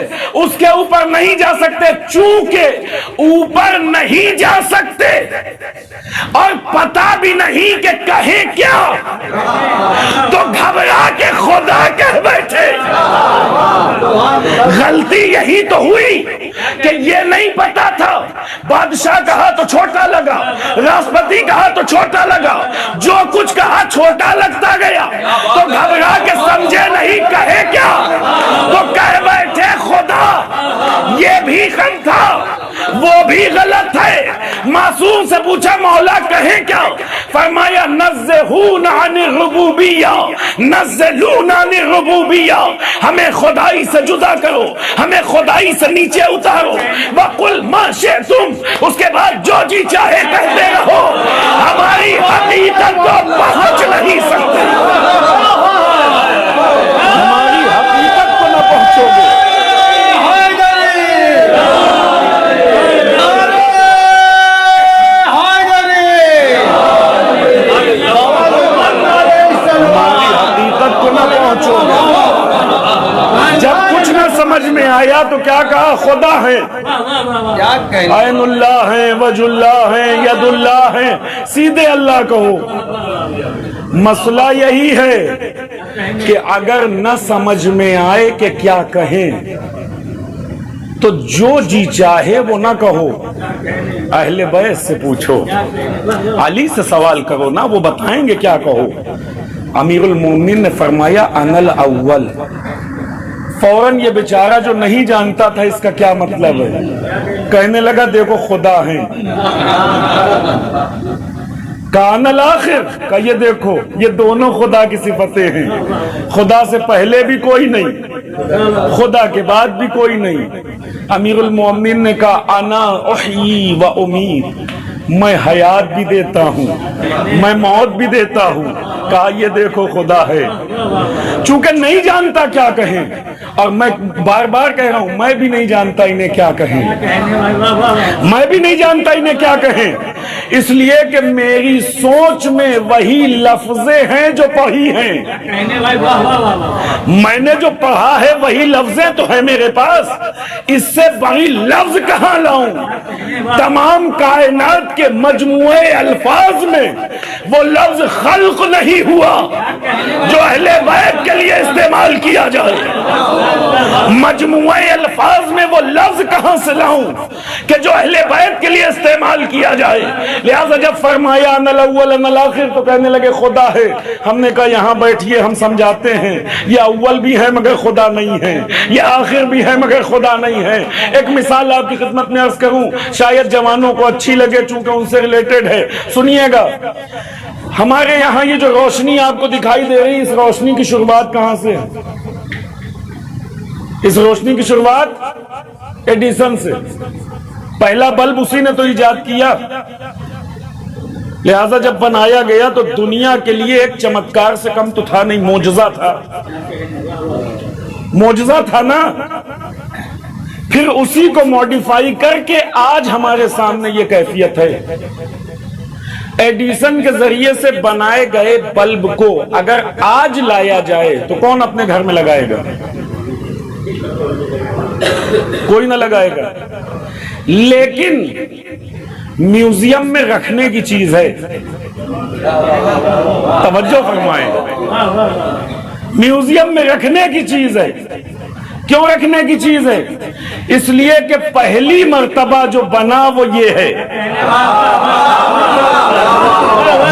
اس کے اوپر نہیں جا سکتے، چونکہ اوپر نہیں جا سکتے اور پتہ بھی نہیں کہ کہیں کیا تو گھبرا کے خدا کہہ بیٹھے۔ غلطی یہی تو ہوئی کہ یہ نہیں پتا تھا، بادشاہ کہا تو چھوٹا لگا، راشٹرپتی کہا تو چھوٹا لگا، جو کچھ کہا چھوٹا لگتا گیا، تو گھبرا کے سمجھے نہیں کہے کیا تو کہہ بیٹھے خدا یہ بھی غلط تھا وہ بھی غلط ہے۔ معصوم سے پوچھا مولا کہیں کیا؟ فرمایا نزہون عن الربوبیہ، نزلون عن الربوبیہ، ہمیں خدائی سے جدا کرو، ہمیں خدائی سے نیچے اتارو، وَقُلْ مَا شِئْتُمْ، اس کے بعد جو جی چاہے کہتے رہو، ہماری حقیقت کو پہنچ نہیں سکتے، ہماری حقیقت کو نہ پہنچو گے۔ جب کچھ نہ سمجھ میں آیا تو کیا کہا؟ خدا ہے، عین اللہ ہے، وجہ اللہ ہے، ید اللہ ہے، سیدھے اللہ کہو۔ مسئلہ یہی ہے کہ اگر نہ سمجھ میں آئے کہ کیا کہیں تو جو جی چاہے وہ نہ کہو، اہل بیت سے پوچھو، علی سے سوال کرو نا، وہ بتائیں گے کیا کہو۔ امیر المومنین نے فرمایا انا الاول، فوراً یہ بیچارہ جو نہیں جانتا تھا اس کا کیا مطلب ہے کہنے لگا دیکھو خدا ہیں، کان الآخر کا یہ دیکھو یہ دونوں خدا کی صفتیں ہیں، خدا سے پہلے بھی کوئی نہیں، خدا کے بعد بھی کوئی نہیں۔ امیر المومنین نے کہا انا احیی و امید، میں حیات بھی دیتا ہوں، میں موت بھی دیتا ہوں۔ کہا یہ دیکھو خدا ہے، چونکہ نہیں جانتا کیا کہیں، اور میں بار بار کہہ رہا ہوں میں بھی نہیں جانتا انہیں کیا کہیں، میں بھی نہیں جانتا انہیں کیا کہیں، اس لیے کہ میری سوچ میں وہی لفظیں ہیں جو پڑھی ہیں، میں نے جو پڑھا ہے وہی لفظیں تو ہیں میرے پاس، اس سے بڑی لفظ کہاں لاؤں؟ تمام کائنات کے مجموعے الفاظ میں وہ لفظ خلق نہیں ہوا جو اہل بیت کے لیے استعمال کیا جائے، مجموعے الفاظ میں وہ لفظ کہاں سے لاؤں کہ جو اہل بیت کے لیے استعمال کیا جائے؟ لہذا جب فرمایا انا الاول انا الاخر تو کہنے لگے خدا ہے۔ ہم نے کہا یہاں بیٹھیے، ہم سمجھاتے ہیں، یہ اول بھی ہے مگر خدا نہیں ہے، یہ آخر بھی ہے مگر خدا نہیں ہے۔ ایک مثال آپ کی خدمت میں عرض کروں، شاید جوانوں کو اچھی لگے چونکہ ان سے ریلیٹڈ ہے، سنیے گا۔ ہمارے یہاں یہ جو روشنی آپ کو دکھائی دے رہی، اس روشنی کی شروعات کہاں سے ہے؟ اس روشنی کی شروعات ایڈیسن سے، پہلا بلب اسی نے تو ایجاد کیا، لہذا جب بنایا گیا تو دنیا کے لیے ایک چمتکار سے کم تو تھا نہیں، معجزہ تھا، معجزہ تھا نا۔ پھر اسی کو موڈیفائی کر کے آج ہمارے سامنے یہ کیفیت ہے۔ ایڈیسن کے ذریعے سے بنائے گئے بلب کو اگر آج لایا جائے تو کون اپنے گھر میں لگائے گا؟ کوئی نہ لگائے گا، لیکن میوزیم میں رکھنے کی چیز ہے، توجہ فرمائیں، میوزیم میں رکھنے کی چیز ہے۔ کیوں رکھنے کی چیز ہے؟ اس لیے کہ پہلی مرتبہ جو بنا وہ یہ ہے،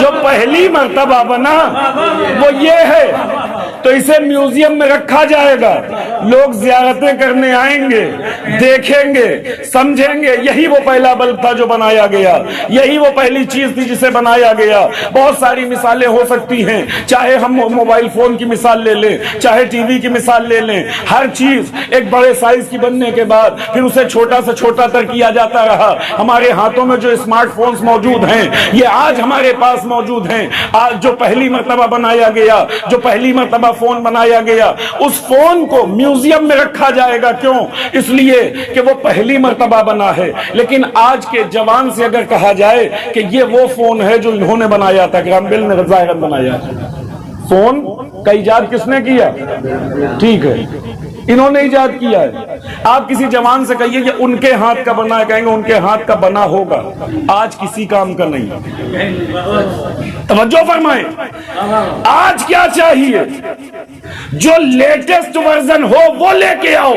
جو پہلی مرتبہ بنا وہ یہ ہے، تو اسے میوزیم میں رکھا جائے گا، لوگ زیارتیں کرنے آئیں گے، دیکھیں گے، سمجھیں گے یہی وہ پہلا بلب تھا جو بنایا گیا، یہی وہ پہلی چیز تھی جسے بنایا گیا۔ بہت ساری مثالیں ہو سکتی ہیں، چاہے ہم موبائل فون کی مثال لے لیں، چاہے ٹی وی کی مثال لے لیں، ہر چیز ایک بڑے سائز کی بننے کے بعد پھر اسے چھوٹا سے چھوٹا تر کیا جاتا رہا۔ ہمارے ہاتھوں میں جو اسمارٹ فونز موجود ہیں یہ آج ہمارے پاس موجود ہیں۔ آج جو پہلی مرتبہ بنایا گیا، جو پہلی مرتبہ فون بنایا گیا، اس فون کو میوزیم میں رکھا جائے گا۔ کیوں؟ اس لیے کہ وہ پہلی مرتبہ بنا ہے۔ لیکن آج کے جوان سے اگر کہا جائے کہ یہ وہ فون ہے جو انہوں نے بنایا تھا، گرام بیل نے ظاہراً بنایا تھا، فون کا ایجاد کس نے کیا؟ ٹھیک ہے، انہوں نے ایجاد کیا ہے۔ آپ کسی جوان سے کہیے کہ ان کے ہاتھ کا بنا ہے، کہیں گے ان کے ہاتھ کا بنا ہوگا، آج کسی کام کا نہیں۔ توجہ فرمائیں، آج کیا چاہیے؟ جو لیٹسٹ ورژن ہو وہ لے کے آؤ۔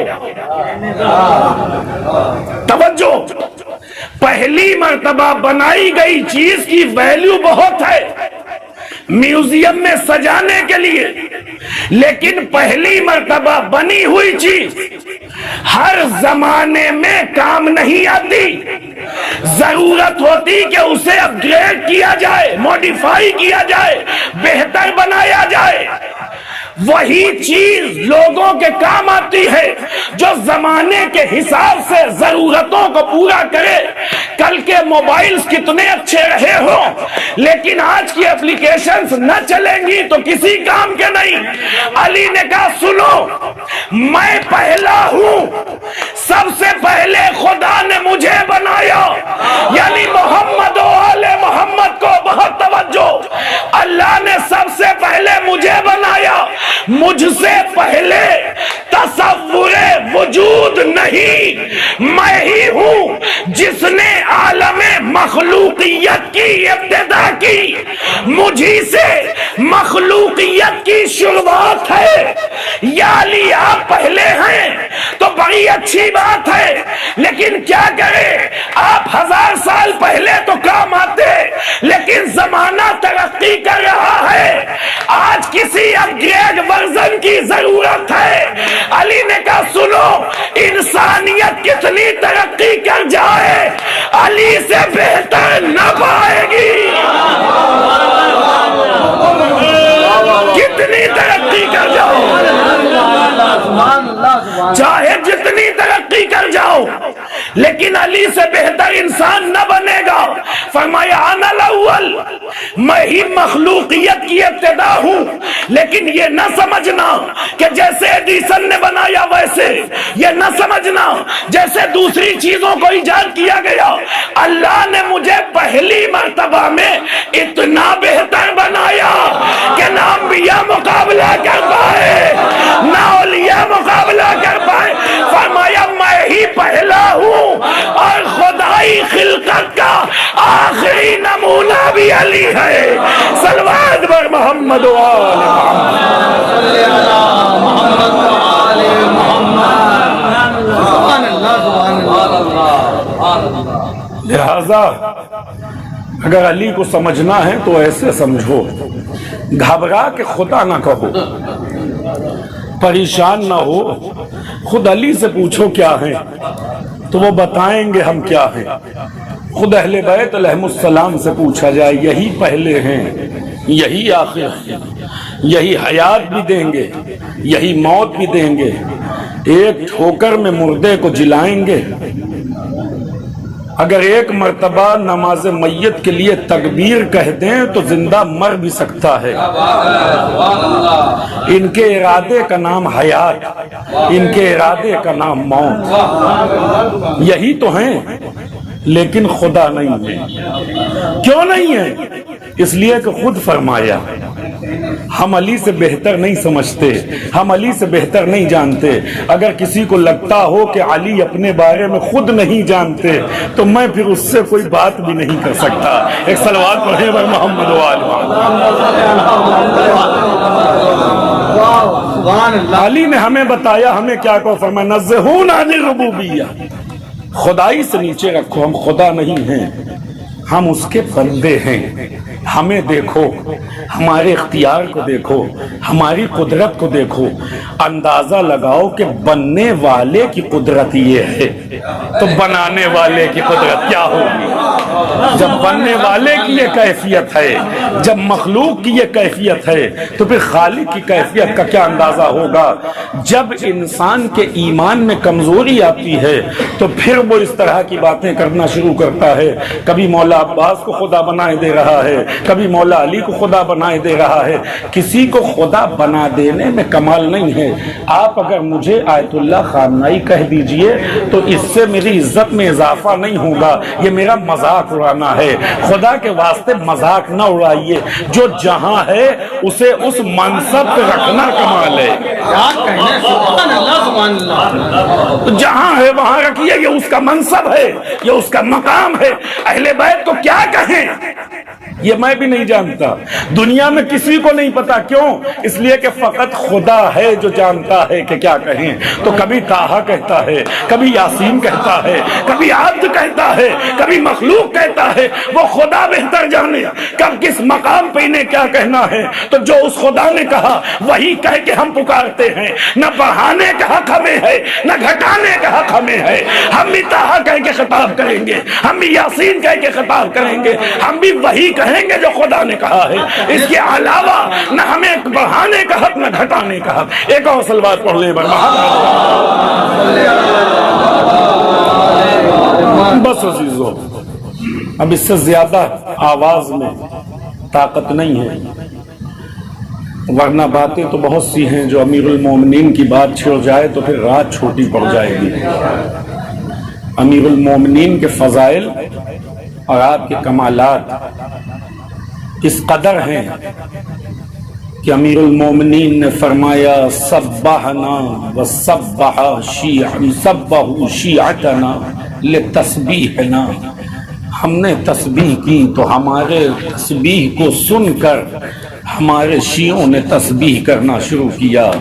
توجہ، پہلی مرتبہ بنائی گئی چیز کی ویلیو بہت ہے میوزیم میں سجانے کے لیے، لیکن پہلی مرتبہ بنی ہوئی چیز ہر زمانے میں کام نہیں آتی، ضرورت ہوتی کہ اسے اپ گریڈ کیا جائے، موڈیفائی کیا جائے، بہتر بنایا جائے۔ وہی چیز لوگوں کے کام آتی ہے جو زمانے کے حساب سے ضرورتوں کو پورا کرے۔ کل کے موبائلز کتنے اچھے رہے ہوں، لیکن آج کی اپلیکیشنز نہ چلیں گی تو کسی کام کے نہیں۔ علی نے کہا سنو، میں پہلا ہوں، سب سے پہلے خدا نے مجھے بنایا، یعنی محمد و آل محمد کو بہت توجہ، اللہ نے سب سے پہلے مجھے بنایا، مجھ سے پہلے تصور وجود نہیں، میں ہی ہوں جس نے عالم مخلوقیت کی ابتدا کی، مجھی سے مخلوقیت کی شروعات ہے۔ یا علی آپ پہلے ہیں تو بڑی اچھی بات ہے، لیکن کیا کرے، آپ 1000 سال پہلے تو کام آتے، لیکن زمانہ ترقی کر رہا ہے، آج کسی اپ گریڈ ورژن کی ضرورت ہے۔ علی نے کہا سنو، انسانیت کتنی ترقی کر جائے علی سے بہتر نہ پائے گی، کتنی ترقی کر جاؤ، چاہے جتنی ترقی کر جاؤ، لیکن علی سے بہتر انسان نہ بنے گا۔ فرمایا انا الاول، میں ہی مخلوقیت کی ابتدا ہوں، لیکن یہ نہ سمجھنا کہ جیسے ایڈیسن نے بنایا ویسے، یہ نہ سمجھنا جیسے دوسری چیزوں کو ایجاد کیا گیا۔ اللہ نے مجھے پہلی مرتبہ میں اتنا بہتر بنایا کہ نہ انبیاء مقابلہ کر پائے نہ اولیاء مقابلہ کر پائے۔ فرمایا میں ہی پہلا ہوں، اور خدائی خلقت کا آخری نمونہ بھی علی ہے۔ صلوات بر محمد و آل محمد۔ صلی اللہ محمد و آل محمد۔ سبحان اللہ سبحان اللہ۔ لہذا اگر علی کو سمجھنا ہے تو ایسے سمجھو، گھبرا کے خدا نہ کہو، پریشان نہ ہو، خود علی سے پوچھو کیا ہیں تو وہ بتائیں گے ہم کیا ہیں۔ خود اہل بیت علیہم السلام سے پوچھا جائے، یہی پہلے ہیں، یہی آخر ہیں، یہی حیات بھی دیں گے، یہی موت بھی دیں گے، ایک ٹھوکر میں مردے کو جلائیں گے۔ اگر ایک مرتبہ نماز میت کے لیے تکبیر کہہ دیں تو زندہ مر بھی سکتا ہے۔ ان کے ارادے کا نام حیات، ان کے ارادے کا نام موت، یہی تو ہیں، لیکن خدا نہیں ہے۔ کیوں نہیں ہے؟ اس لیے کہ خود فرمایا ہم علی سے بہتر نہیں سمجھتے، ہم علی سے بہتر نہیں جانتے۔ اگر کسی کو لگتا ہو کہ علی اپنے بارے میں خود نہیں جانتے تو میں پھر اس سے کوئی بات بھی نہیں کر سکتا۔ ایک صلوات پڑھیں بر محمد و آل محمد۔ علی نے ہمیں بتایا ہمیں کیا کو، فرمایا نزہون عن الربوبیہ، خدائی سے نیچے رکھو، ہم خدا نہیں ہیں، ہم اس کے بندے ہیں۔ ہمیں دیکھو، ہمارے اختیار کو دیکھو، ہماری قدرت کو دیکھو، اندازہ لگاؤ کہ بننے والے کی قدرت یہ ہے تو بنانے والے کی قدرت کیا ہوگی۔ جب بننے والے کی یہ کیفیت ہے، جب مخلوق کی یہ کیفیت ہے تو پھر خالق کی کیفیت کا کیا اندازہ ہوگا۔ جب انسان کے ایمان میں کمزوری آتی ہے تو پھر وہ اس طرح کی باتیں کرنا شروع کرتا ہے، کبھی مولا عباس کو خدا بنائے دے رہا ہے، کبھی مولا علی کو خدا بنائے دے رہا ہے۔ کسی کو خدا بنا دینے میں کمال نہیں ہے۔ آپ اگر مجھے آیت اللہ خامنائی کہہ دیجئے تو اس سے میری عزت میں اضافہ نہیں ہوگا، یہ میرا مذاق اڑانا ہے۔ خدا کے واسطے مذاق نہ اڑائیے، جو جہاں ہے اسے اس منصب پہ رکھنا کمال ہے۔ سبحان اللہ سبحان اللہ۔ جہاں ہے وہاں رکھیے، یہ اس کا منصب ہے، یہ اس کا مقام ہے۔ اہل بیت کو کیا کہیں یہ میں بھی نہیں جانتا، دنیا میں کسی کو نہیں پتا۔ کیوں؟ اس لیے کہ فقط خدا ہے جو جانتا ہے کہ کیا کہیں۔ تو کبھی طٰہٰ کہتا ہے، کبھی یاسین کہتا ہے، کبھی عبد کہتا ہے، کبھی مخلوق کہتا ہے، وہ خدا بہتر جانے کب کس مقام پہ انہیں کیا کہنا ہے۔ تو جو اس خدا نے کہا وہی کہہ کے ہم پکارتے ہیں، نہ بڑھانے کا حق ہمیں ہے نہ گھٹانے کا حق ہمیں ہے۔ ہم بھی طٰہٰ کہہ کے خطاب کریں گے، ہم بھی یاسین کہہ کے خطاب کریں گے، ہم بھی وہی کہیں گے جو خدا نے کہا ہے۔ اس کے علاوہ نہ ہمیں بڑھانے کا حق نہ گھٹانے کا حق۔ ایک اور صلوات پڑھ لیں بر محمد۔ بس عزیزو، اب اس سے زیادہ آواز میں طاقت نہیں ہے، ورنہ باتیں تو بہت سی ہیں۔ جو امیر المومنین کی بات چھڑ جائے تو پھر رات چھوٹی پڑ جائے گی۔ امیر المومنین کے فضائل اور آپ کے کمالات اس قدر ہیں کہ امیر المومنین نے فرمایا سبحنا وسبح شیعتنا لتسبیحنا، ہم نے تسبیح کی تو ہمارے تسبیح کو سن کر ہمارے شیعوں نے تسبیح کرنا شروع کیا۔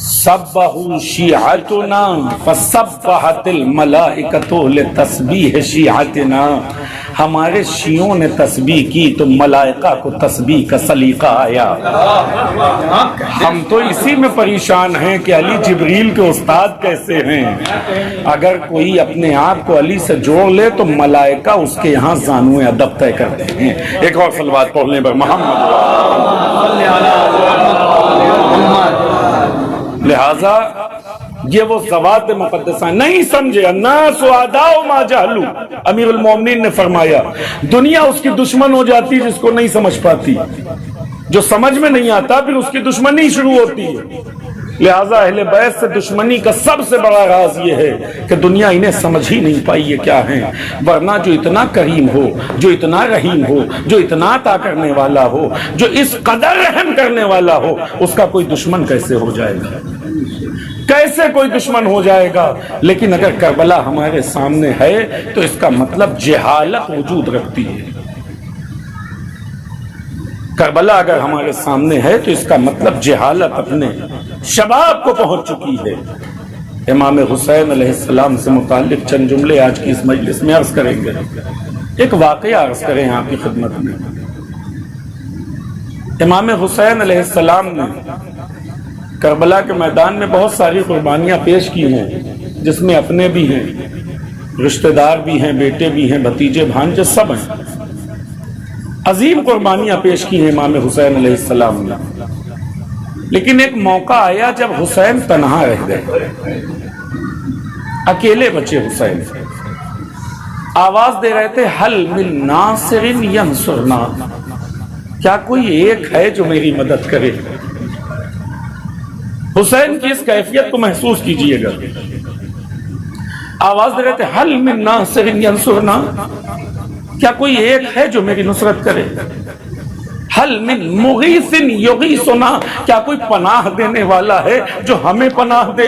سبحوا شیعتنا فسبحت الملائکۃ لتسبیح شیعتنا، ہمارے شیعوں نے تسبیح کی تو ملائکہ کو تسبیح کا سلیقہ آیا۔ ہم تو اسی میں پریشان ہیں کہ علی جبریل کے استاد کیسے ہیں۔ اگر کوئی اپنے آپ کو علی سے جوڑ لے تو ملائکہ اس کے یہاں زانوئے ادب طے کرتے ہیں۔ ایک اور صلوات پڑھنے پر محمد۔ لہذا یہ وہ ذوات مقدسہ نہیں سمجھے. الناس اعداء ما جہلوا، امیر المومنین نے فرمایا دنیا اس کی دشمن ہو جاتی جس کو نہیں سمجھ پاتی. جو سمجھ میں نہیں آتا پھر اس کی دشمنی شروع ہوتی ہے. لہذا اہل بیت سے دشمنی کا سب سے بڑا راز یہ ہے کہ دنیا انہیں سمجھ ہی نہیں پائی یہ کیا ہیں. ورنہ جو اتنا کریم ہو، جو اتنا رحیم ہو، جو اتنا عطا کرنے والا ہو، جو اس قدر رحم کرنے والا ہو، اس کا کوئی دشمن کیسے ہو جائے گا؟ کیسے کوئی دشمن ہو جائے گا؟ لیکن اگر کربلا ہمارے سامنے ہے تو اس کا مطلب جہالت وجود رکھتی ہے. کربلا اگر ہمارے سامنے ہے تو اس کا مطلب جہالت اپنے شباب کو پہنچ چکی ہے. امام حسین علیہ السلام سے متعلق چند جملے آج کی اس مجلس میں عرض کریں گے. ایک واقعہ عرض کریں آپ کی خدمت میں. امام حسین علیہ السلام نے کربلا کے میدان میں بہت ساری قربانیاں پیش کی ہیں، جس میں اپنے بھی ہیں، رشتہ دار بھی ہیں، بیٹے بھی ہیں، بھتیجے بھانجے سب ہیں. عظیم قربانیاں پیش کی ہیں امام حسین علیہ السلام نے. لیکن ایک موقع آیا جب حسین تنہا رہ گئے، اکیلے بچے حسین. آواز دے رہے تھے حل من ناصر ینصرنا، کیا کوئی ایک ہے جو میری مدد کرے؟ حسین کی اس کیفیت کو محسوس کیجئے گا. آواز دے رہے تھے حل من ناصر ینصرنا، کیا کوئی ایک ہے جو میری نصرت کرے؟ حل من مغیث یغیثنا، کیا کوئی پناہ دینے والا ہے جو ہمیں پناہ دے؟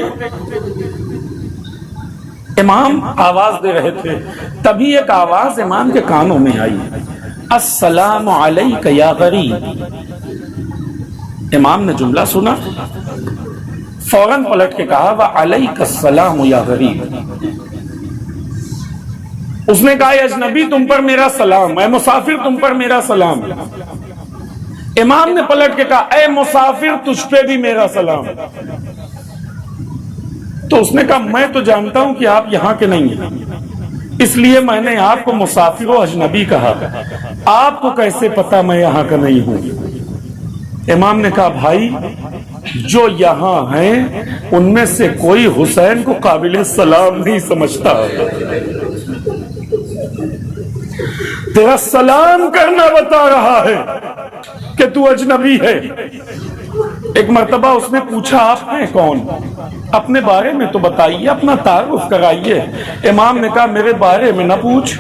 امام آواز دے رہے تھے، تبھی ایک آواز امام کے کانوں میں آئی، السلام علیک یا غریب. امام نے جملہ سنا، فوراً پلٹ کے کہا وعلیک السلام یا غریب. اس نے کہا اے اجنبی تم پر میرا سلام، اے مسافر تم پر میرا سلام. امام نے پلٹ کے کہا اے مسافر تجھ پہ بھی میرا سلام. تو اس نے کہا میں تو جانتا ہوں کہ آپ یہاں کے نہیں ہیں، اس لیے میں نے آپ کو مسافر و اجنبی کہا. آپ کو کیسے پتا میں یہاں کا نہیں ہوں؟ امام نے کہا بھائی جو یہاں ہیں ان میں سے کوئی حسین کو قابل سلام نہیں سمجھتا. تیرا سلام کرنا بتا رہا ہے کہ تو اجنبی ہے. ایک مرتبہ اس نے پوچھا آپ ہیں کون؟ اپنے بارے میں تو بتائیے، اپنا تعارف کرائیے. امام نے کہا میرے بارے میں نہ پوچھ،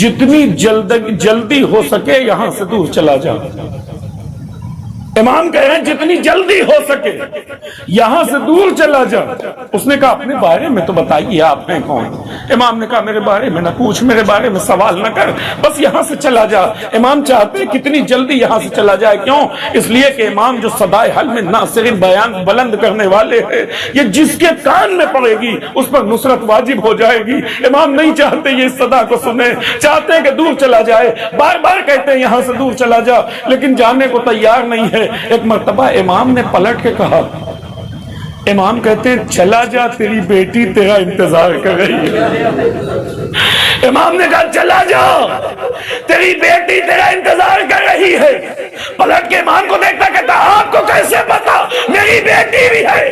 جتنی جلدی ہو سکے یہاں سے دور چلا جا. امام کہہ رہے ہیں جتنی جلدی ہو سکے یہاں سے دور چلا جا. اس نے کہا اپنے بارے میں تو بتائیے آپ ہیں کون؟ امام نے کہا میرے بارے میں نہ پوچھ، میرے بارے میں سوال نہ کر، بس یہاں سے چلا جا. امام چاہتے کتنی جلدی یہاں سے چلا جائے. کیوں؟ اس لیے کہ امام جو صدائے حل میں ناصرین بیان بلند کرنے والے ہیں، یہ جس کے کان میں پڑے گی اس پر نصرت واجب ہو جائے گی. امام نہیں چاہتے یہ اس صدا کو سنے، چاہتے ہیں کہ دور چلا جائے. بار بار کہتے ہیں یہاں سے دور چلا جا، لیکن جانے کو تیار نہیں ہے. ایک مرتبہ امام نے پلٹ کے کہا، امام کہتے ہیں چلا جا تیری بیٹی تیرا انتظار کر رہی ہے. امام نے کہا چلا جا تیری بیٹی تیرا انتظار کر رہی ہے. پلٹ کے امام کو دیکھتا کہتا آپ کو کیسے پتا میری بیٹی بھی ہے؟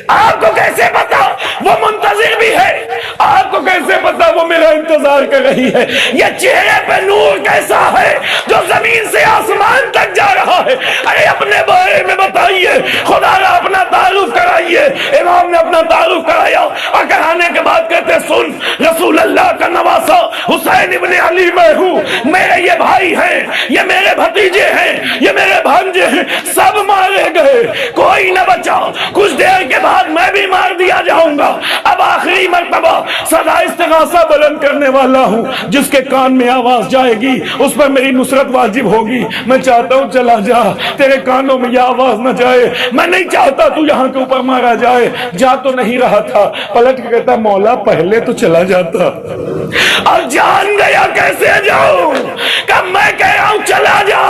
آپ کو کیسے پتا وہ منتظر بھی ہے؟ آپ کو کیسے پتا وہ میرا انتظار کر رہی ہے؟ یہ چہرے پہ نور کیسا ہے جو زمین سے آسمان تک جا رہا ہے؟ ارے اپنے بارے میں بتائیے، خدا را اپنا تعارف کرائیے. امام نے اپنا تعارف کرایا اور کرانے کے بعد کہتے سن، رسول اللہ کا نواسا حسین ابن علی میں ہوں، میرے یہ بھائی ہیں، یہ میرے بھتیجے ہیں، یہ میرے بھانجے ہیں، سب مارے گئے، کوئی نہ بچا. کچھ دیر کے بعد میں بھی مار دیا جاؤں گا. اب آخری مرتبہ صدا استغاثہ بلند کرنے والا ہوں، جس کے کان میں آواز جائے گی اس پر میری نصرت واجب ہوگی. میں چاہتا ہوں چلا جا، تیرے کانوں میں یہ آواز نہ جائے. میں نہیں چاہتا تو یہاں کے اوپر مارا جائے. جا تو نہیں رہا تھا. پلٹ کے کہتا مولا پہلے تو چلا جاتا. اب جان گیا کیسے جاؤں؟ کہ میں کہہ رہا ہوں چلا جا.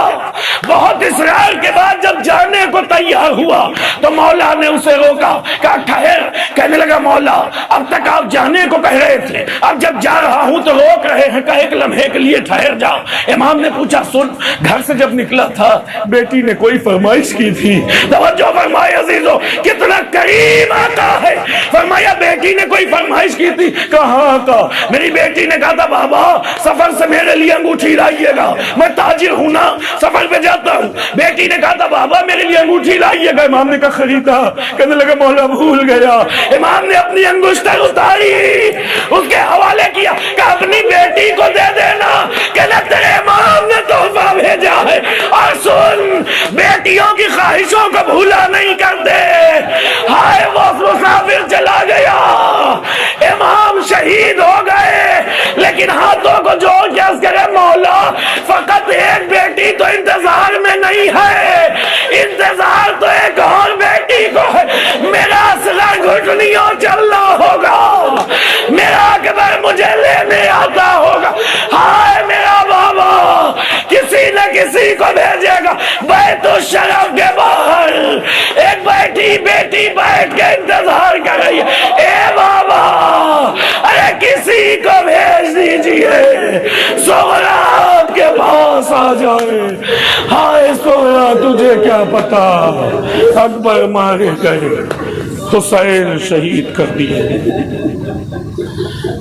بہت اصرار کے بعد جب جانے کو تیار ہوا تو مولا نے اسے روکا، کہا ٹھہر۔ کہنے لگا مولا اب تک آپ جانے کو کہہ رہے تھے، اب جب جا رہا ہوں تو روک رہے ہیں، کہ ایک لمحے کے لیے ٹھہر جا۔ امام نے پوچھا سن، گھر سے جب نکلا تھا بیٹی نے کوئی فرمائش کی تھی؟ توجہ فرمائے عزیزو، کتنا کریم آقا ہے۔ فرمایا بیٹی نے کوئی فرمائش کی تھی؟ کہاں کا؟ میری بیٹی نے کہا تھا بابا سفر سے میرے لیے انگوٹھی لائیے گا، میں تاجر ہوں نا، سفر پہ جاتا ہوں۔ بیٹی نے کہا تھا بابا میرے لیے انگوٹھی لائیے گا، امام نے کہا خریدا۔ کہنے لگا مولا بھول گیا۔ امام نے اپنی انگشتر اتاری، اس کے حوالے کیا کہ اپنی بیٹی کو دے دینا، کہنا تیرے امام نے تحفہ بھیجا ہے، اور سن بیٹیوں کی خواہشوں کو بھولا نہیں کرتے۔ ہائے وہ مسافر چلا گیا، امام شہید ہو گئے، لیکن ہاتھوں کو جوڑ کے عرض کرے مولا فقط ایک بیٹی تو انتظار میں نہیں ہے، انتظار تو ایک اور بیٹی کو ہے، میرا اصغر گھٹنیوں چلنا ہوگا، میرا اکبر مجھے لینے آتا ہوگا۔ ہائے میرا بابا کسی نہ کسی کو بھیجے گا بیت الشرف کے باہر، ایک بیٹی بیٹی بیٹھ کے انتظار کر رہی ہے، اے بابا ارے کسی کو بھیج دیجئے سغرا آپ کے پاس آ جائے۔ ہائے سغرا تجھے کیا پتا، اکبر مارے گئے، حسین شہید کر دیے۔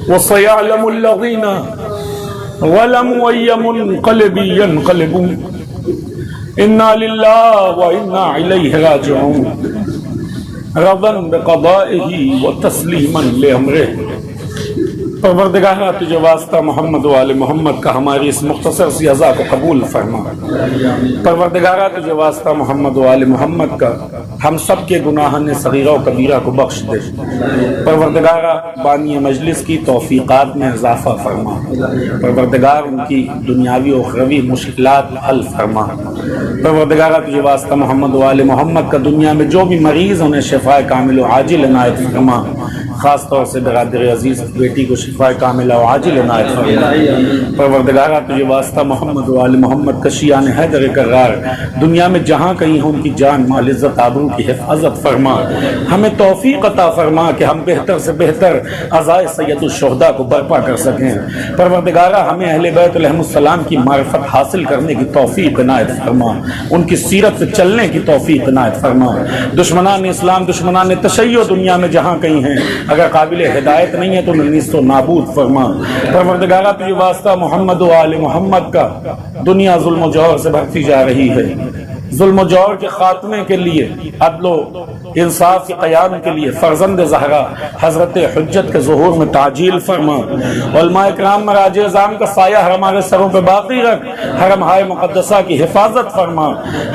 وَسَيَعْلَمُ الَّذِينَ ظَلَمُوا أَيَّ مُنقَلِبٍ يَنقَلِبُونَ إِنَّا لِلَّهِ وَإِنَّا إِلَيْهِ رَاجِعُونَ رَضًا بِقَضَائِهِ وَتَسْلِيمًا لِأَمْرِهِ۔ پروردگارہ تجھے واسطہ محمد و آل محمد کا ہماری اس مختصر سی عزا کو قبول فرما۔ پروردگارہ تجھے واسطہ محمد و آل محمد کا ہم سب کے گناہان صغیرہ و کبیرہ کو بخش دے۔ پروردگارہ بانی مجلس کی توفیقات میں اضافہ فرما۔ پروردگار ان کی دنیاوی و اخروی مشکلات حل فرما۔ پروردگارہ تجھے واسطہ محمد و آل محمد کا دنیا میں جو بھی مریض انہیں شفاء کامل و عاجل عنایت فرما، خاص طور سے برادر عزیز بیٹی کو شفاء کاملہ و عاجل عنایت فرما۔ پروردگارہ تجھے واسطہ محمد و آل محمد کا شیعان حیدر کرار دنیا میں جہاں کہیں ہوں ان کی جان مال عزت آبرو کی حفاظت فرما۔ ہمیں توفیق عطا فرما کہ ہم بہتر سے بہتر عزائے سید الشہداء کو برپا کر سکیں۔ پروردگارہ ہمیں اہل بیت علیہ السلام کی معرفت حاصل کرنے کی توفیق عنایت فرما، ان کی سیرت پہ چلنے کی توفیق عنایت فرما۔ دشمنان اسلام دشمنان تشیع دنیا میں جہاں کہیں ہیں اگر قابل ہدایت نہیں ہے تو انہیں نیست و نابود فرما۔ پروردگارہ تجھے واسطہ محمد و آل محمد کا دنیا ظلم و جور سے بھرتی جا رہی ہے، ظلم و جور کے خاتمے کے لیے، عدل و انصاف کے قیام کے لیے فرزند زہرا حضرت حجت کے ظہور میں تعجیل فرما۔ علماء کرام مراجع اعظام کا سایہ ہمارے سروں پہ باقی رکھ، حرم ہائے مقدسہ کی حفاظت فرما،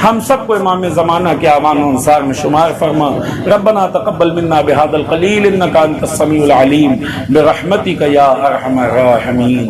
ہم سب کو امام زمانہ کے اعوان و انصار میں شمار فرما۔ ربنا تقبل منا بهذا القلیل انک انت السمیع العلیم برحمتک یا ارحم الراحمین۔